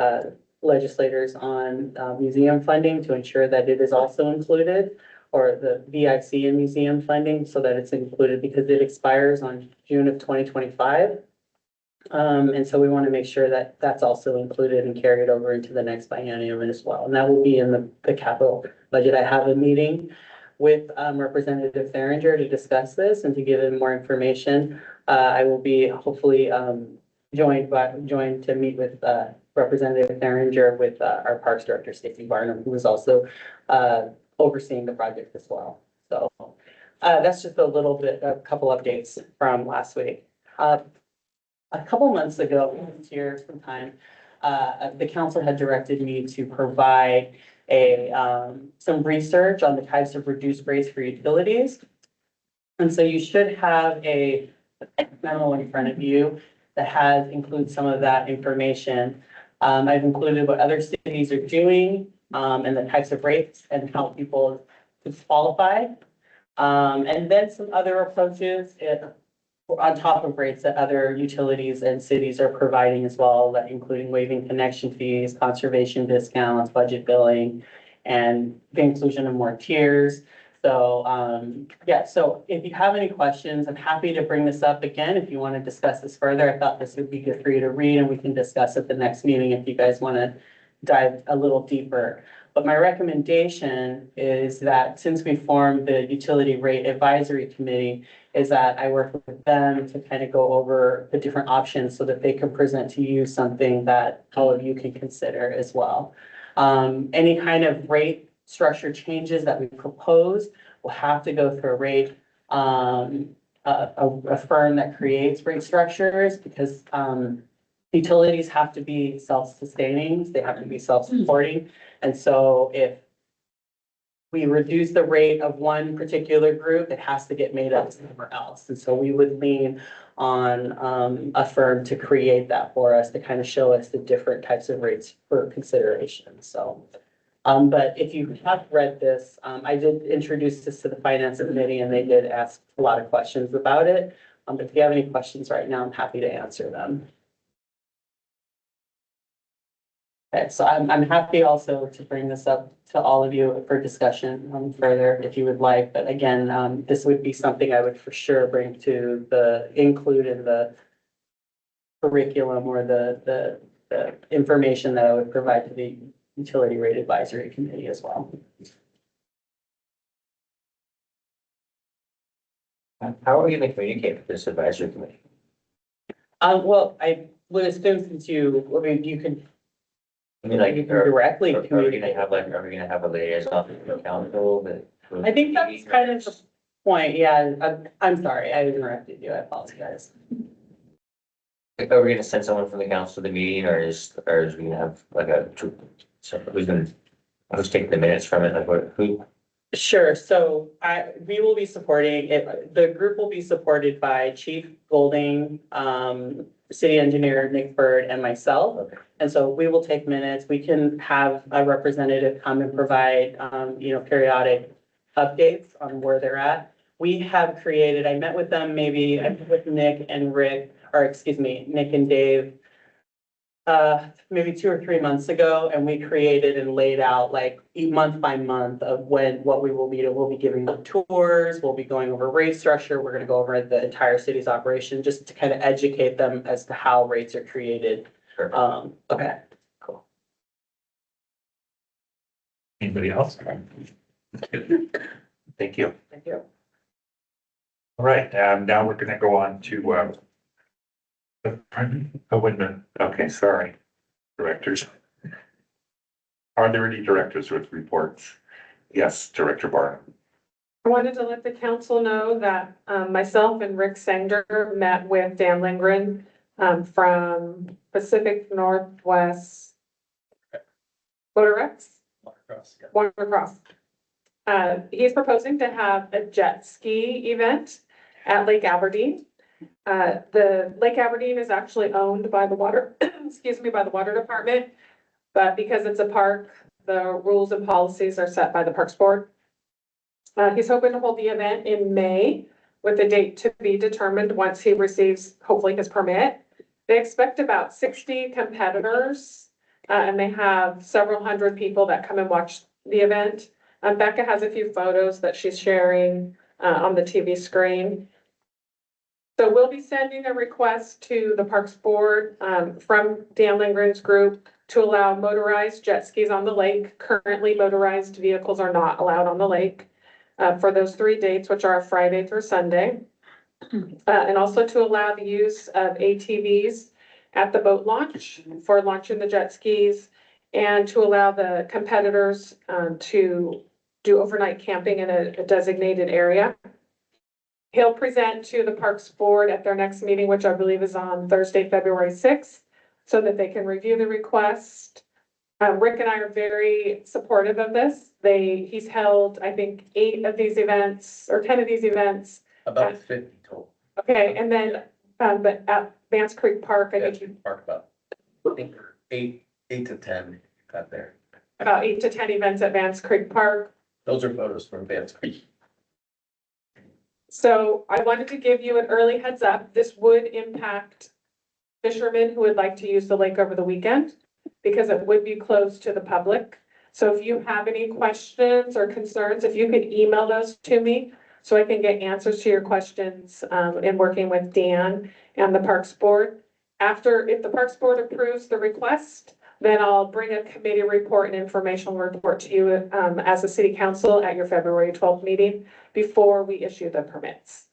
legislators on museum funding to ensure that it is also included. or the VIC and museum funding so that it's included because it expires on June of 2025. And so we want to make sure that that's also included and carried over into the next biennium as well. And that will be in the capital budget. I have a meeting with Representative Theringer to discuss this and to give him more information. I will be hopefully joined to meet with Representative Theringer with our Parks Director, Stacy Barnum, who is also overseeing the project as well. So that's just a couple updates from last week. A couple months ago, here sometime, the council had directed me to provide some research on the types of reduced rates for utilities. And so you should have a memo in front of you that includes some of that information. I've included what other cities are doing, and the types of rates and how people could qualify. And then some other approaches on top of rates that other utilities and cities are providing as well, like including waiving connection fees, conservation discounts, budget billing, and the inclusion of more tiers. So, yeah, so if you have any questions, I'm happy to bring this up again. If you want to discuss this further, I thought this would be good for you to read and we can discuss at the next meeting if you guys want to dive a little deeper. But my recommendation is that since we formed the Utility Rate Advisory Committee, is that I work with them to kind of go over the different options so that they can present to you something that all of you can consider as well. Any kind of rate structure changes that we propose will have to go through a firm that creates rate structures because utilities have to be self-sustaining, they have to be self-supporting. And so if we reduce the rate of one particular group, it has to get made up somewhere else. And so we would lean on a firm to create that for us to kind of show us the different types of rates for consideration. So, but if you have read this, I did introduce this to the Finance Committee and they did ask a lot of questions about it. But if you have any questions right now, I'm happy to answer them. Okay, so I'm happy also to bring this up to all of you for discussion further if you would like. But again, this would be something I would for sure bring to include in the curriculum or the information that I would provide to the Utility Rate Advisory Committee as well. How are we gonna communicate with this advisory committee? Well, I would assume since you could. I mean, like, Directly are we communicate. are we gonna have a liaison with the council that? I think that's kind of the point, yeah, I'm sorry, I interrupted you, I apologize. Are we gonna send someone from the council to the meeting or is we gonna have like who's taking the minutes from it, like who? Sure, so we will be supporting it, the group will be supported by Chief Golding, City Engineer Nick Bird and myself. Okay. And so we will take minutes, we can have a representative come and provide, periodic updates on where they're at. We have created, I met with them I met with Nick and Nick and Dave, maybe 2 or 3 months ago, and we created and laid out like month by month of what we will be doing. We'll be giving them tours, we'll be going over rate structure, we're gonna go over the entire city's operation, just to kind of educate them as to how rates are created. Sure. Okay. Cool. Anybody else? Thank you. Thank you. All right, now we're gonna go on to, pardon? Oh, wait a minute. Okay, sorry. Directors. Are there any directors with reports? Yes, Director Barnum. I wanted to let the council know that myself and Rick Sanger met with Dan Lindgren from Pacific Northwest Motorex. Watercross. He's proposing to have a jet ski event at Lake Aberdeen. The Lake Aberdeen is actually owned by the water, by the water department. But because it's a park, the rules and policies are set by the Parks Board. He's hoping to hold the event in May with the date to be determined once he receives, hopefully, his permit. They expect about 60 competitors, and they have several hundred people that come and watch the event. Becca has a few photos that she's sharing on the TV screen. So we'll be sending a request to the Parks Board from Dan Lindgren's group to allow motorized jet skis on the lake. Currently, motorized vehicles are not allowed on the lake for those 3 dates, which are Friday through Sunday. And also to allow the use of ATVs at the boat launch for launching the jet skis, and to allow the competitors to do overnight camping in a designated area. He'll present to the Parks Board at their next meeting, which I believe is on Thursday, February 6th, so that they can review the request. Rick and I are very supportive of this. He's held, I think, 8 of these events or 10 of these events. About 50 total. Okay, and then, but at Vance Creek Park, I think you, Park about 8 to 10 got there. about 8 to 10 events at Vance Creek Park. Those are photos from Vance Creek. So I wanted to give you an early heads up. This would impact fishermen who would like to use the lake over the weekend because it would be closed to the public. So if you have any questions or concerns, if you could email those to me so I can get answers to your questions in working with Dan and the Parks Board. If the Parks Board approves the request, then I'll bring a committee report and informational report to you as a city council at your February 12th meeting before we issue the permits.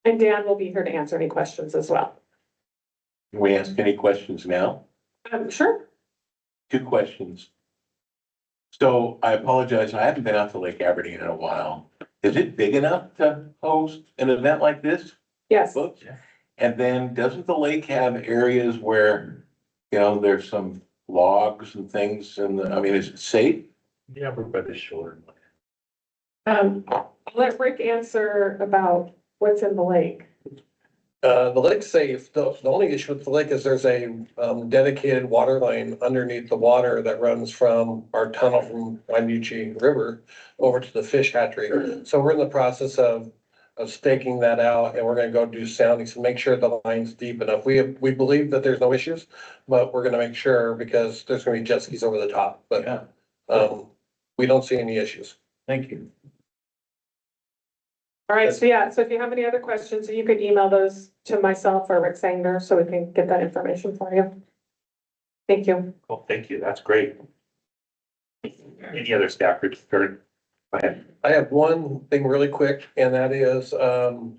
And Dan will be here to answer any questions as well. Can we ask any questions now? Sure. 2 questions. So I apologize, I haven't been out to Lake Aberdeen in a while. Is it big enough to host an event like this? Yes. Folks? And then doesn't the lake have areas where, there's some logs and things is it safe? Yeah, we're by the shore. I'll let Rick answer about what's in the lake. The lake's safe. The only issue with the lake is there's a dedicated water line underneath the water that runs from our tunnel from Wainuchi River over to the fish hatchery. So we're in the process of staking that out, and we're gonna go do soundings to make sure the line's deep enough. We believe that there's no issues, but we're gonna make sure because there's gonna be jet skis over the top, but we don't see any issues. Thank you. All right, so if you have any other questions, you could email those to myself or Rick Sanger so we can get that information for you. Thank you. Well, thank you. That's great. Any other staff reports? Go ahead. I have one thing really quick, and that is,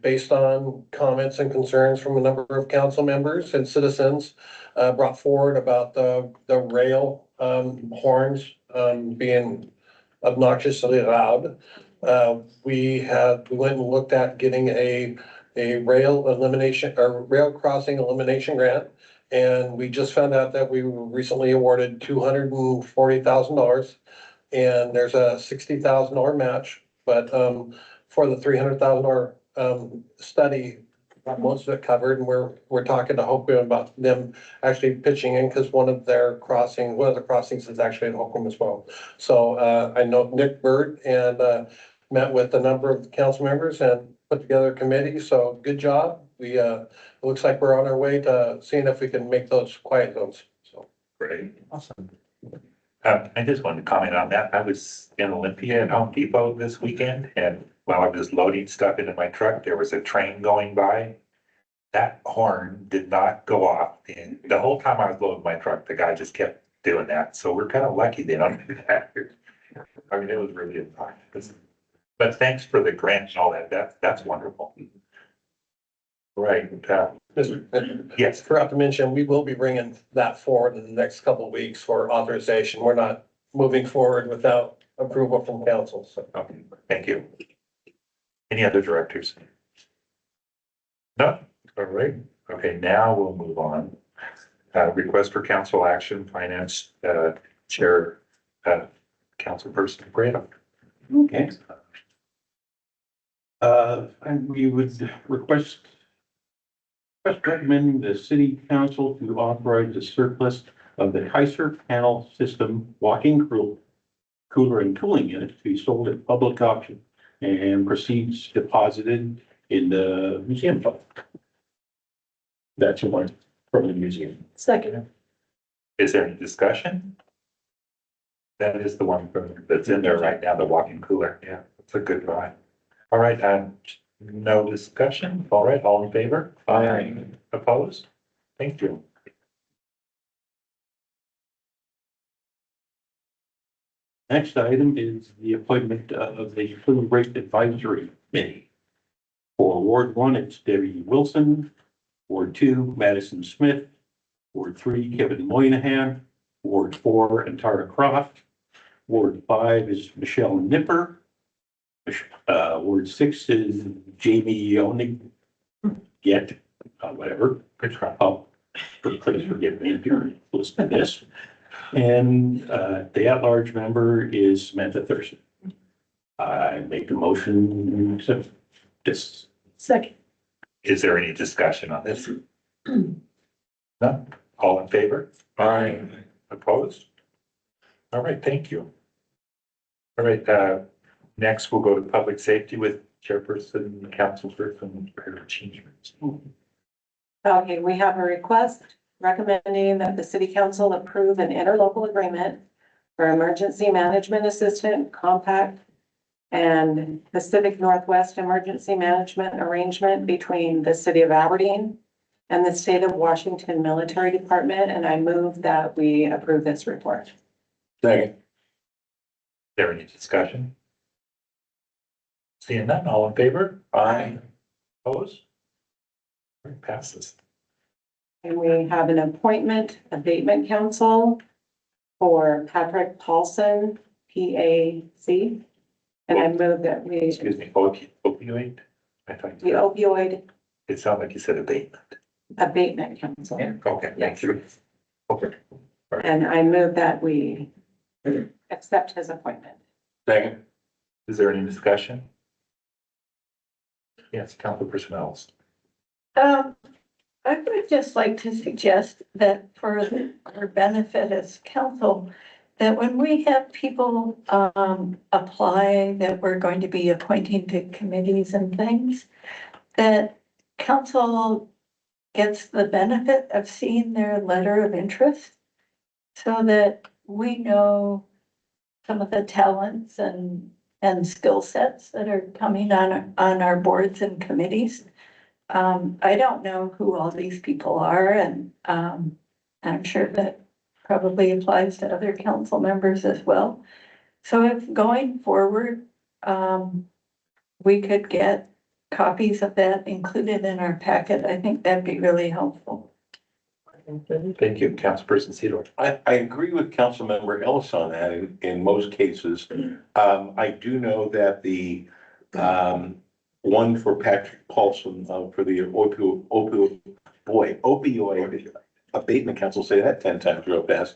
based on comments and concerns from a number of council members and citizens, brought forward about the rail, horns, being obnoxiously loud. We went and looked at getting a rail elimination or rail crossing elimination grant. And we just found out that we were recently awarded $240,000. And there's a $60,000 match, but for the $300,000 study, most of it covered, and we're talking to Hoquiam about them actually pitching in because one of the crossings is actually in Hoquiam as well. So I know Nick Bird and met with a number of council members and put together a committee. So good job. It looks like we're on our way to seeing if we can make those quiet zones. So Great. Awesome. I just wanted to comment on that. I was in Olympia at Home Depot this weekend, and while I was loading stuff into my truck, there was a train going by. That horn did not go off, and the whole time I was loading my truck, the guy just kept doing that. So we're kind of lucky they don't do that. I mean, it was really obnoxious. But thanks for the grant and all that. That's wonderful. Right. Yes. Forgot to mention, we will be bringing that forward in the next couple of weeks for authorization. We're not moving forward without approval from council. So. Okay, thank you. Any other directors? No? All right. Okay, now we'll move on. Request for council action, finance chair, councilperson Graham. Okay. And we would request recommending the city council to authorize the surplus of the Kaiser panel system walk-in cooler and cooling unit to be sold at public auction and proceeds deposited in the museum fund. That's one from the museum. Second. Is there any discussion? That is the one that's in there right now, the walk-in cooler. Yeah, it's a good buy. All right, no discussion. All right, all in favor? Aye. Opposed? Thank you. Next item is the appointment of the Food Rate Advisory Committee. For Ward 1, it's Debbie Wilson. Ward 2, Madison Smith. Ward 3, Kevin Moynihan. Ward 4, Antara Croft. Ward 5 is Michelle Nipper. Ward 6 is Jamie Onig. Whatever. Good try. Oh, please forgive me if you're listening to this. And the at-large member is Samantha Thurston. I make a motion to accept this. Second. Is there any discussion on this? No? All in favor? Aye. Opposed? All right, thank you. All right, next we'll go to public safety with Chairperson, Councilperson, Barry Chambers. Okay, we have a request recommending that the city council approve an interlocal agreement for emergency management assistant compact and Pacific Northwest Emergency Management Arrangement between the city of Aberdeen and the state of Washington Military Department, and I move that we approve this report. Second. Is there any discussion? Seeing none, all in favor? Aye. Opposed? All right, passes. And we have an appointment abatement council for Patrick Paulson, PAC. And I move that we, Excuse me, opioid? I thought the opioid it sounded like you said abatement. abatement council. Okay, thank you. Okay. And I move that we accept his appointment. Second. Is there any discussion? Yes, Councilperson Ellis. I would just like to suggest that for our benefit as council, that when we have people, apply that we're going to be appointing to committees and things, that council gets the benefit of seeing their letter of interest so that we know some of the talents and skill sets that are coming on our boards and committees. I don't know who all these people are, and I'm sure that probably applies to other council members as well. So if going forward, we could get copies of that included in our packet, I think that'd be really helpful. Thank you, Councilperson Sedor. I agree with Councilmember Ellis on that in most cases. I do know that the one for Patrick Paulson for the opioid abatement council, say that 10 times real fast.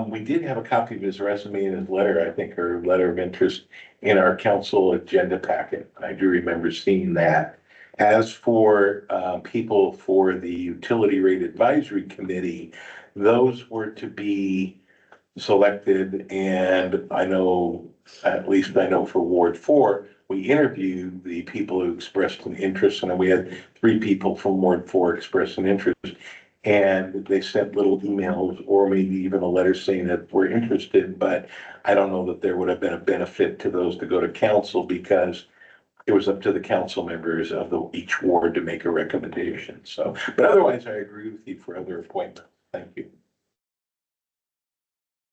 We did have a copy of his resume and his letter, I think, or letter of interest in our council agenda packet. I do remember seeing that. As for people for the Utility Rate Advisory Committee, those were to be selected, and I know, at least I know for Ward 4, we interviewed the people who expressed an interest, and we had 3 people from Ward 4 express an interest. And they sent little emails or maybe even a letter saying that we're interested, but I don't know that there would have been a benefit to those to go to council because it was up to the council members of each ward to make a recommendation. So, but otherwise I agree with you for other appointments. Thank you.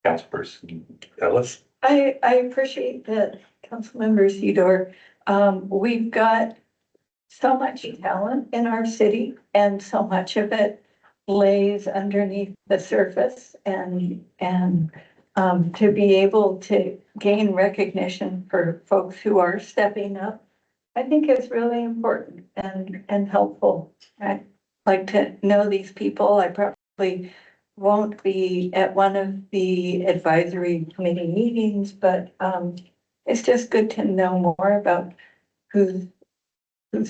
Councilperson Ellis. I appreciate that, Councilmember Sedor. We've got so much talent in our city and so much of it lays underneath the surface and to be able to gain recognition for folks who are stepping up, I think is really important and helpful. I'd like to know these people. I probably won't be at one of the advisory committee meetings, but it's just good to know more about who's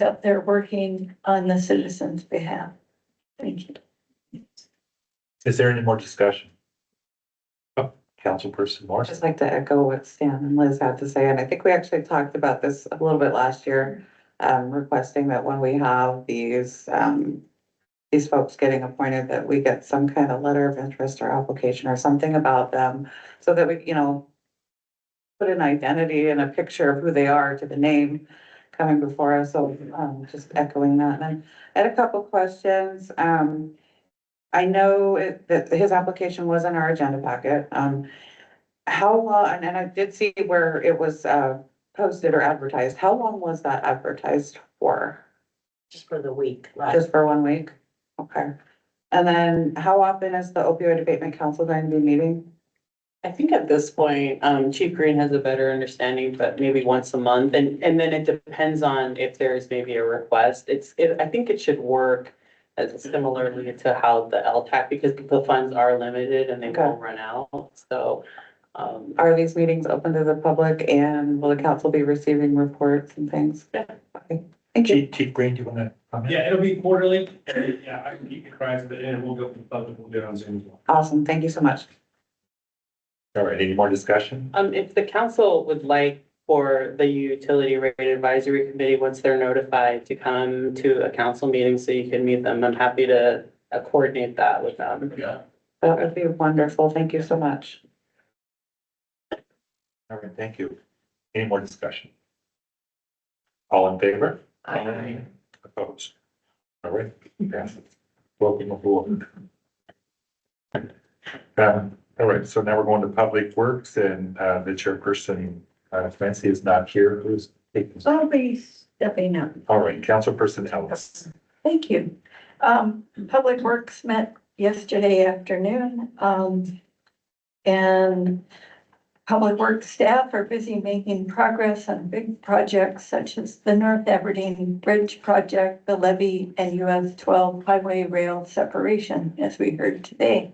out there working on the citizens' behalf. Thank you. Is there any more discussion? Oh, Councilperson I'd Morrison. just like to echo what Stan and Liz had to say, and I think we actually talked about this a little bit last year, requesting that when we have these these folks getting appointed, that we get some kind of letter of interest or application or something about them so that we, put an identity and a picture of who they are to the name coming before us. So, just echoing that. And I had a couple questions. I know that his application was in our agenda packet. How long, and I did see where it was, posted or advertised. How long was that advertised for? Just for the week. Just for 1 week? Okay. And then how often is the opioid abatement council going to be meeting? I think at this point, Chief Green has a better understanding, but maybe once a month. And then it depends on if there's maybe a request. I think it should work as similarly to how the LTAC, because the funds are limited and they Okay. won't run out. So, Are these meetings open to the public, and will the council be receiving reports and things? Yeah. Okay, thank you. Chief Green, do you want to comment? Yeah, it'll be quarterly. Yeah, I can keep you apprised of it, and we'll go to the public, we'll get on Zoom as well. Awesome, thank you so much. All right, any more discussion? if the council would like for the utility rate advisory committee, once they're notified, to come to a council meeting so you can meet them, I'm happy to coordinate that with them. Yeah. That would be wonderful, thank you so much. All right, thank you. Any more discussion? All in favor? Aye. Opposed? All right, passes. Welcome aboard. All right, so now we're going to Public Works, and the chairperson, Francie, is not here. Who's taking? I'll be stepping up. All right, Councilperson Ellis. Thank you. Public Works met yesterday afternoon, and Public Works staff are busy making progress on big projects such as the North Aberdeen Bridge project, the levee, and US 12 highway rail separation, as we heard today,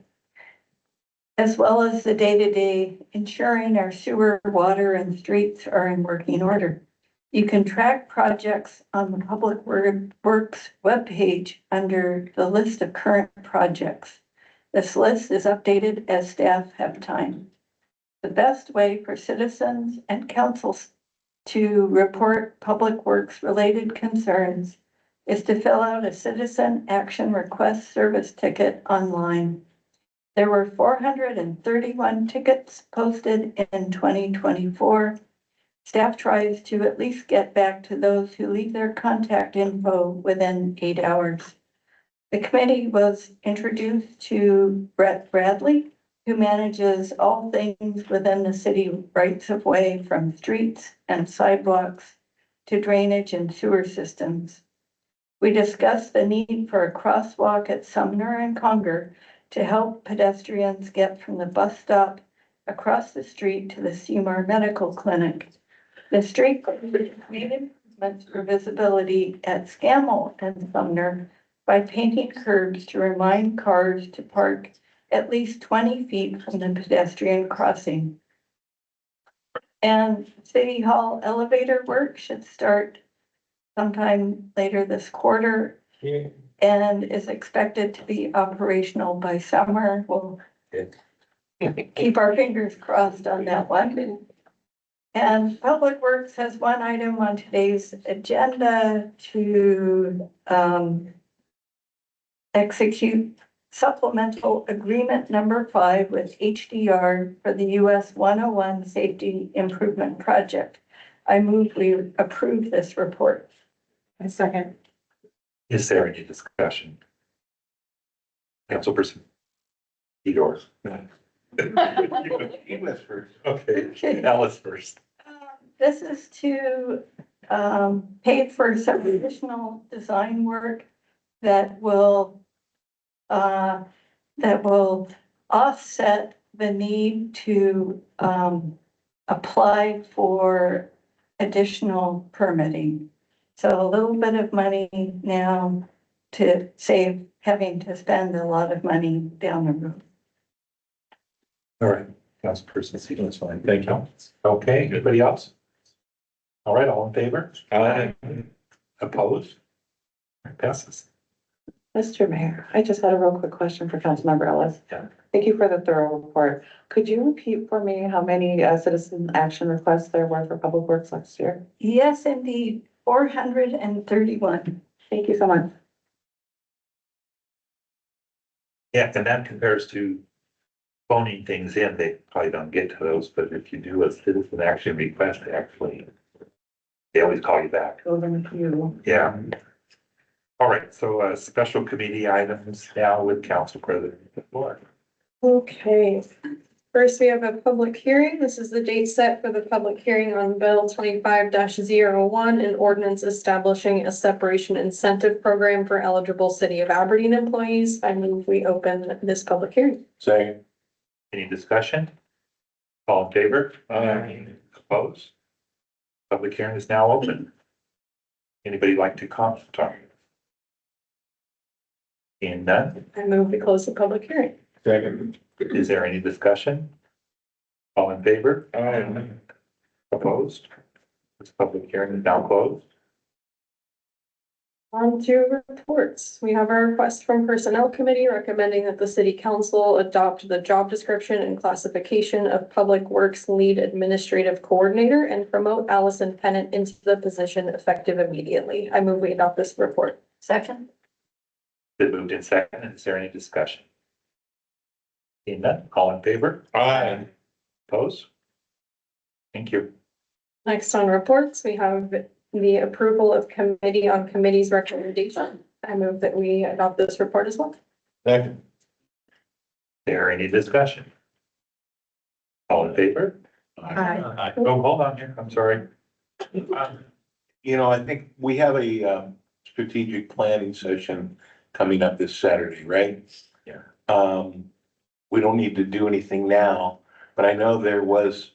as well as the day-to-day ensuring our sewer, water, and streets are in working order. You can track projects on the Public Works webpage under the list of current projects. This list is updated as staff have time. The best way for citizens and councils to report Public Works related concerns is to fill out a citizen action request service ticket online. There were 431 tickets posted in 2024. Staff tries to at least get back to those who leave their contact info within 8 hours. The committee was introduced to Brett Bradley, who manages all things within the city rights of way, from streets and sidewalks to drainage and sewer systems. We discussed the need for a crosswalk at Sumner and Conger to help pedestrians get from the bus stop across the street to the Seymour Medical Clinic. The street made improvements for visibility at Scammell and Sumner by painting curbs to remind cars to park at least 20 feet from the pedestrian crossing. And City Hall elevator work should start sometime later this quarter and is expected to be operational by summer. We'll keep our fingers crossed on that one. And Public Works has one item on today's agenda to execute supplemental agreement number 5 with HDR for the US 101 Safety Improvement Project. I move we approve this report. I second. Is there any discussion? Councilperson Fedor. He was first. Okay, Ellis first. This is to pay for some additional design work that will offset the need to apply for additional permitting. So a little bit of money now to save having to spend a lot of money down the road. All right, Councilperson Seaton, that's fine. Thank you. Okay, anybody else? All right, all in favor? Aye. Opposed? Passes. Mr. Mayor, I just had a real quick question for Councilmember Ellis. Yeah. Thank you for the thorough report. Could you repeat for me how many citizen action requests there were for Public Works last year? Yes, indeed, 431. Thank you so much. Yeah, and that compares to phoning things in, they probably don't get to those, but if you do a citizen action request, they always call you back. Go to you. Yeah. All right, so special committee items now with council president. Laura. Okay, first we have a public hearing. This is the date set for the public hearing on Bill 25-01, an ordinance establishing a separation incentive program for eligible City of Aberdeen employees. I move we open this public hearing. Second. Any discussion? All in favor? Aye. Opposed? Public hearing is now open. Anybody like to comment on it? Seeing none, I move we close the public hearing. Second. is there any discussion? All in favor? Aye. Opposed? This public hearing is now closed. On to reports. We have a request from Personnel Committee recommending that the City Council adopt the job description and classification of Public Works Lead Administrative Coordinator and promote Allison Pennant into the position effective immediately. I move we adopt this report. Second? Been moved in second. Is there any discussion? Seeing none, all in favor? Aye. Opposed? Thank you. Next on reports, we have the approval of Committee on Committee's recommendation. I move that we adopt this report as well. Second. Is there any discussion? All in favor? Aye. Oh, hold on here. I'm sorry. You know, I think we have a strategic planning session coming up this Saturday, right? Yeah. We don't need to do anything now, but I know there was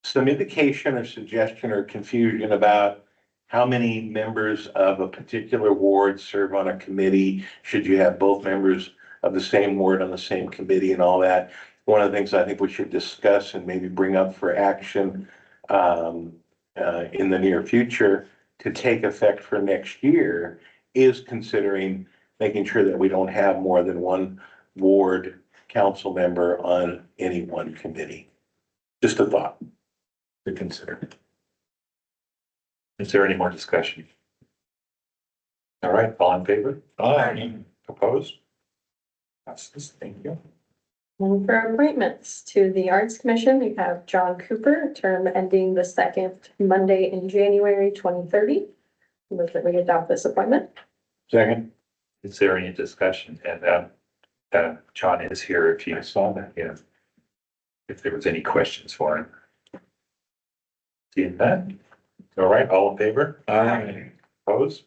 some indication or suggestion or confusion about how many members of a particular ward serve on a committee. Should you have both members of the same ward on the same committee and all that? One of the things I think we should discuss and maybe bring up for action in the near future to take effect for next year is considering making sure that we don't have more than one ward council member on any one committee. Just a thought to consider. Is there any more discussion? All right, all in favor? Aye. Opposed? Passes. Thank you. And for appointments to the Arts Commission, we have John Cooper, term ending the second Monday in January 2030. Move that we adopt this appointment. Second. Is there any discussion? And John is here if you saw that, yeah. If there was any questions for him. Seeing that? All right, all in favor? Aye. Opposed?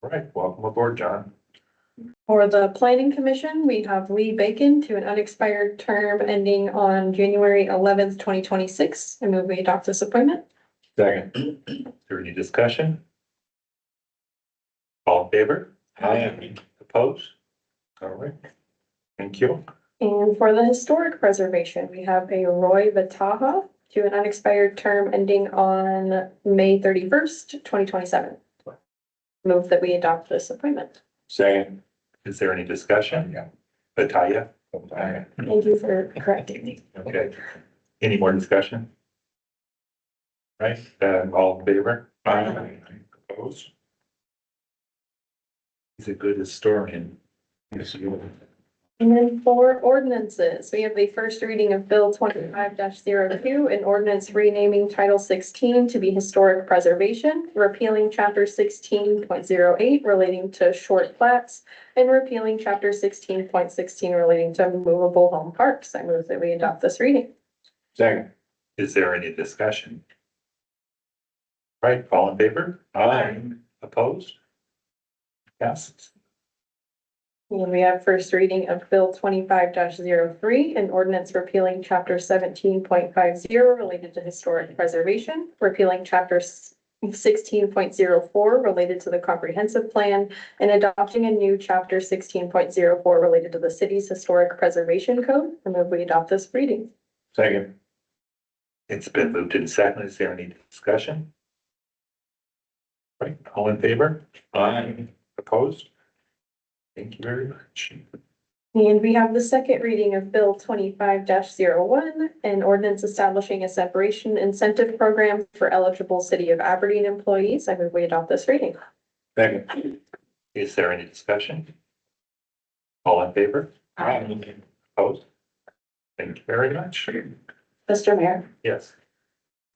All right, welcome aboard, John. For the Planning Commission, we have Lee Bacon to an unexpired term ending on January 11th, 2026. I move we adopt this appointment. Second. Is there any discussion? All in favor? Aye. Opposed? All right. Thank you. And for the Historic Preservation, we have a Roy Vataha to an unexpired term ending on May 31st, 2027. Move that we adopt this appointment. Second. Is there any discussion? Yeah. Bataya? Aye. Thank you for correcting me. Okay. Any more discussion? Right, all in favor? Aye. Opposed? He's a good historian. Yes, you are. And then for ordinances, we have the first reading of Bill 25-02, an ordinance renaming Title 16 to be Historic Preservation, repealing Chapter 16.08 relating to short plats, and repealing Chapter 16.16 relating to movable home parks. I move that we adopt this reading. Second. Is there any discussion? Right, all in favor? Aye. Opposed? Passes. And we have first reading of Bill 25-03, an ordinance repealing Chapter 17.50 related to historic preservation, repealing Chapter 16.04 related to the comprehensive plan, and adopting a new Chapter 16.04 related to the city's historic preservation code. I move we adopt this reading. Second. It's been moved in second. Is there any discussion? Right, all in favor? Aye. Opposed? Thank you very much. And we have the second reading of Bill 25-01, an ordinance establishing a separation incentive program for eligible City of Aberdeen employees. I move we adopt this reading. Second. Is there any discussion? All in favor? Opposed? Thank you very much. Mr. Mayor, Yes.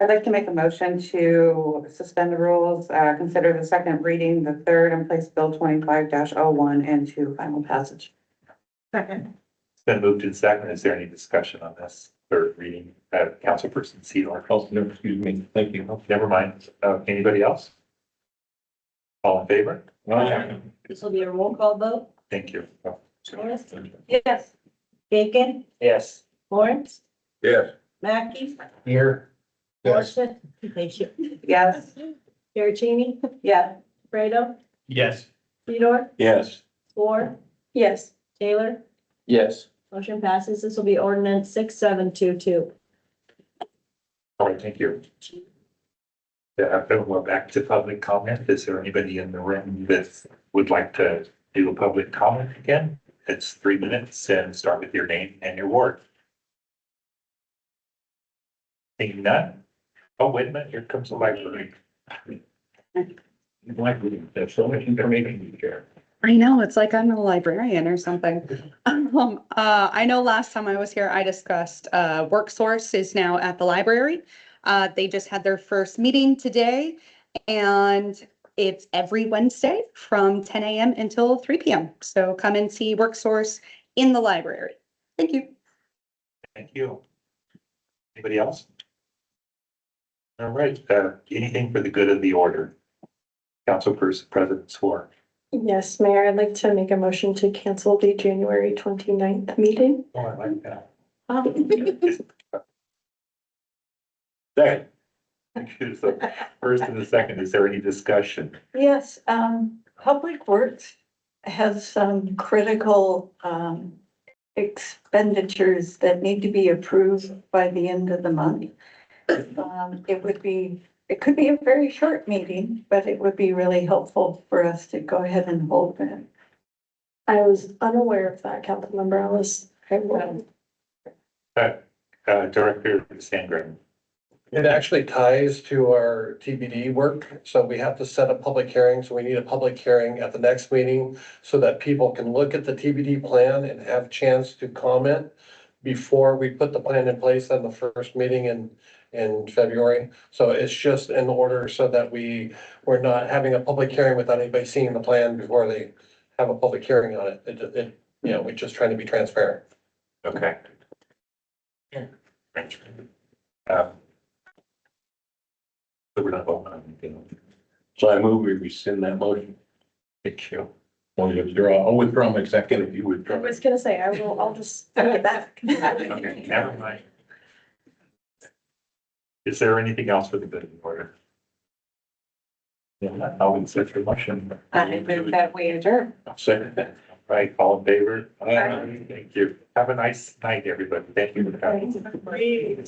I'd like to make a motion to suspend the rules, consider the second reading, the third, and place Bill 25-01 into final passage. Second. It's been moved in second. Is there any discussion on this third reading? Councilperson Cedar. Oh, no, excuse me. Thank you. Never mind. Anybody else? All in favor? This will be a roll call vote. Thank you. Morris, Yes. Bacon, Yes. Lawrence, Yes. Mackey, Here. Morrison. Thank you. Yes. Garrett, Yeah. Fredo, Yes. Fedor, Yes. Moore, Yes. Taylor. Yes. Motion passes. This will be ordinance 6722. All right, thank you. Yeah, we're back to public comment. Is there anybody in the room that would like to do a public comment again? It's 3 minutes and start with your name and your ward. Seeing none? Oh, wait a minute, here comes the library. There's so much information to share. I know, it's like I'm a librarian or something. I know last time I was here, I discussed, WorkSource is now at the library. They just had their first meeting today, and it's every Wednesday from 10 a.m. until 3 p.m. So come and see WorkSource in the library. Thank you. Thank you. Anybody else? All right, anything for the good of the order? Councilperson President Swarr. Yes, Mayor, I'd like to make a motion to cancel the January 29th meeting. Oh, I like that. Second. Excuse the first and the second. Is there any discussion? Yes, Public Works has some critical, expenditures that need to be approved by the end of the month. It could be a very short meeting, but it would be really helpful for us to go ahead and hold that. I was unaware of that, Councilmember Ellis. I will. Director Sandgren. It actually ties to our TBD work, so we have to set a public hearing, so we need a public hearing at the next meeting so that people can look at the TBD plan and have chance to comment before we put the plan in place on the first meeting in February. So it's just in order so that we're not having a public hearing without anybody seeing the plan before they have a public hearing on it. We're just trying to be transparent. Okay. So we're not voting on anything. So I move we rescind that motion. Thank you. I'll withdraw my second if you I withdraw. was gonna say, I'll just take it back. Okay, never mind. Is there anything else for the good of the order? Yeah, I'll accept your motion. I move that we adjourn. I'll second that. Right, all in favor? Aye. Thank you. Have a nice night, everybody. Thank you for coming. Right?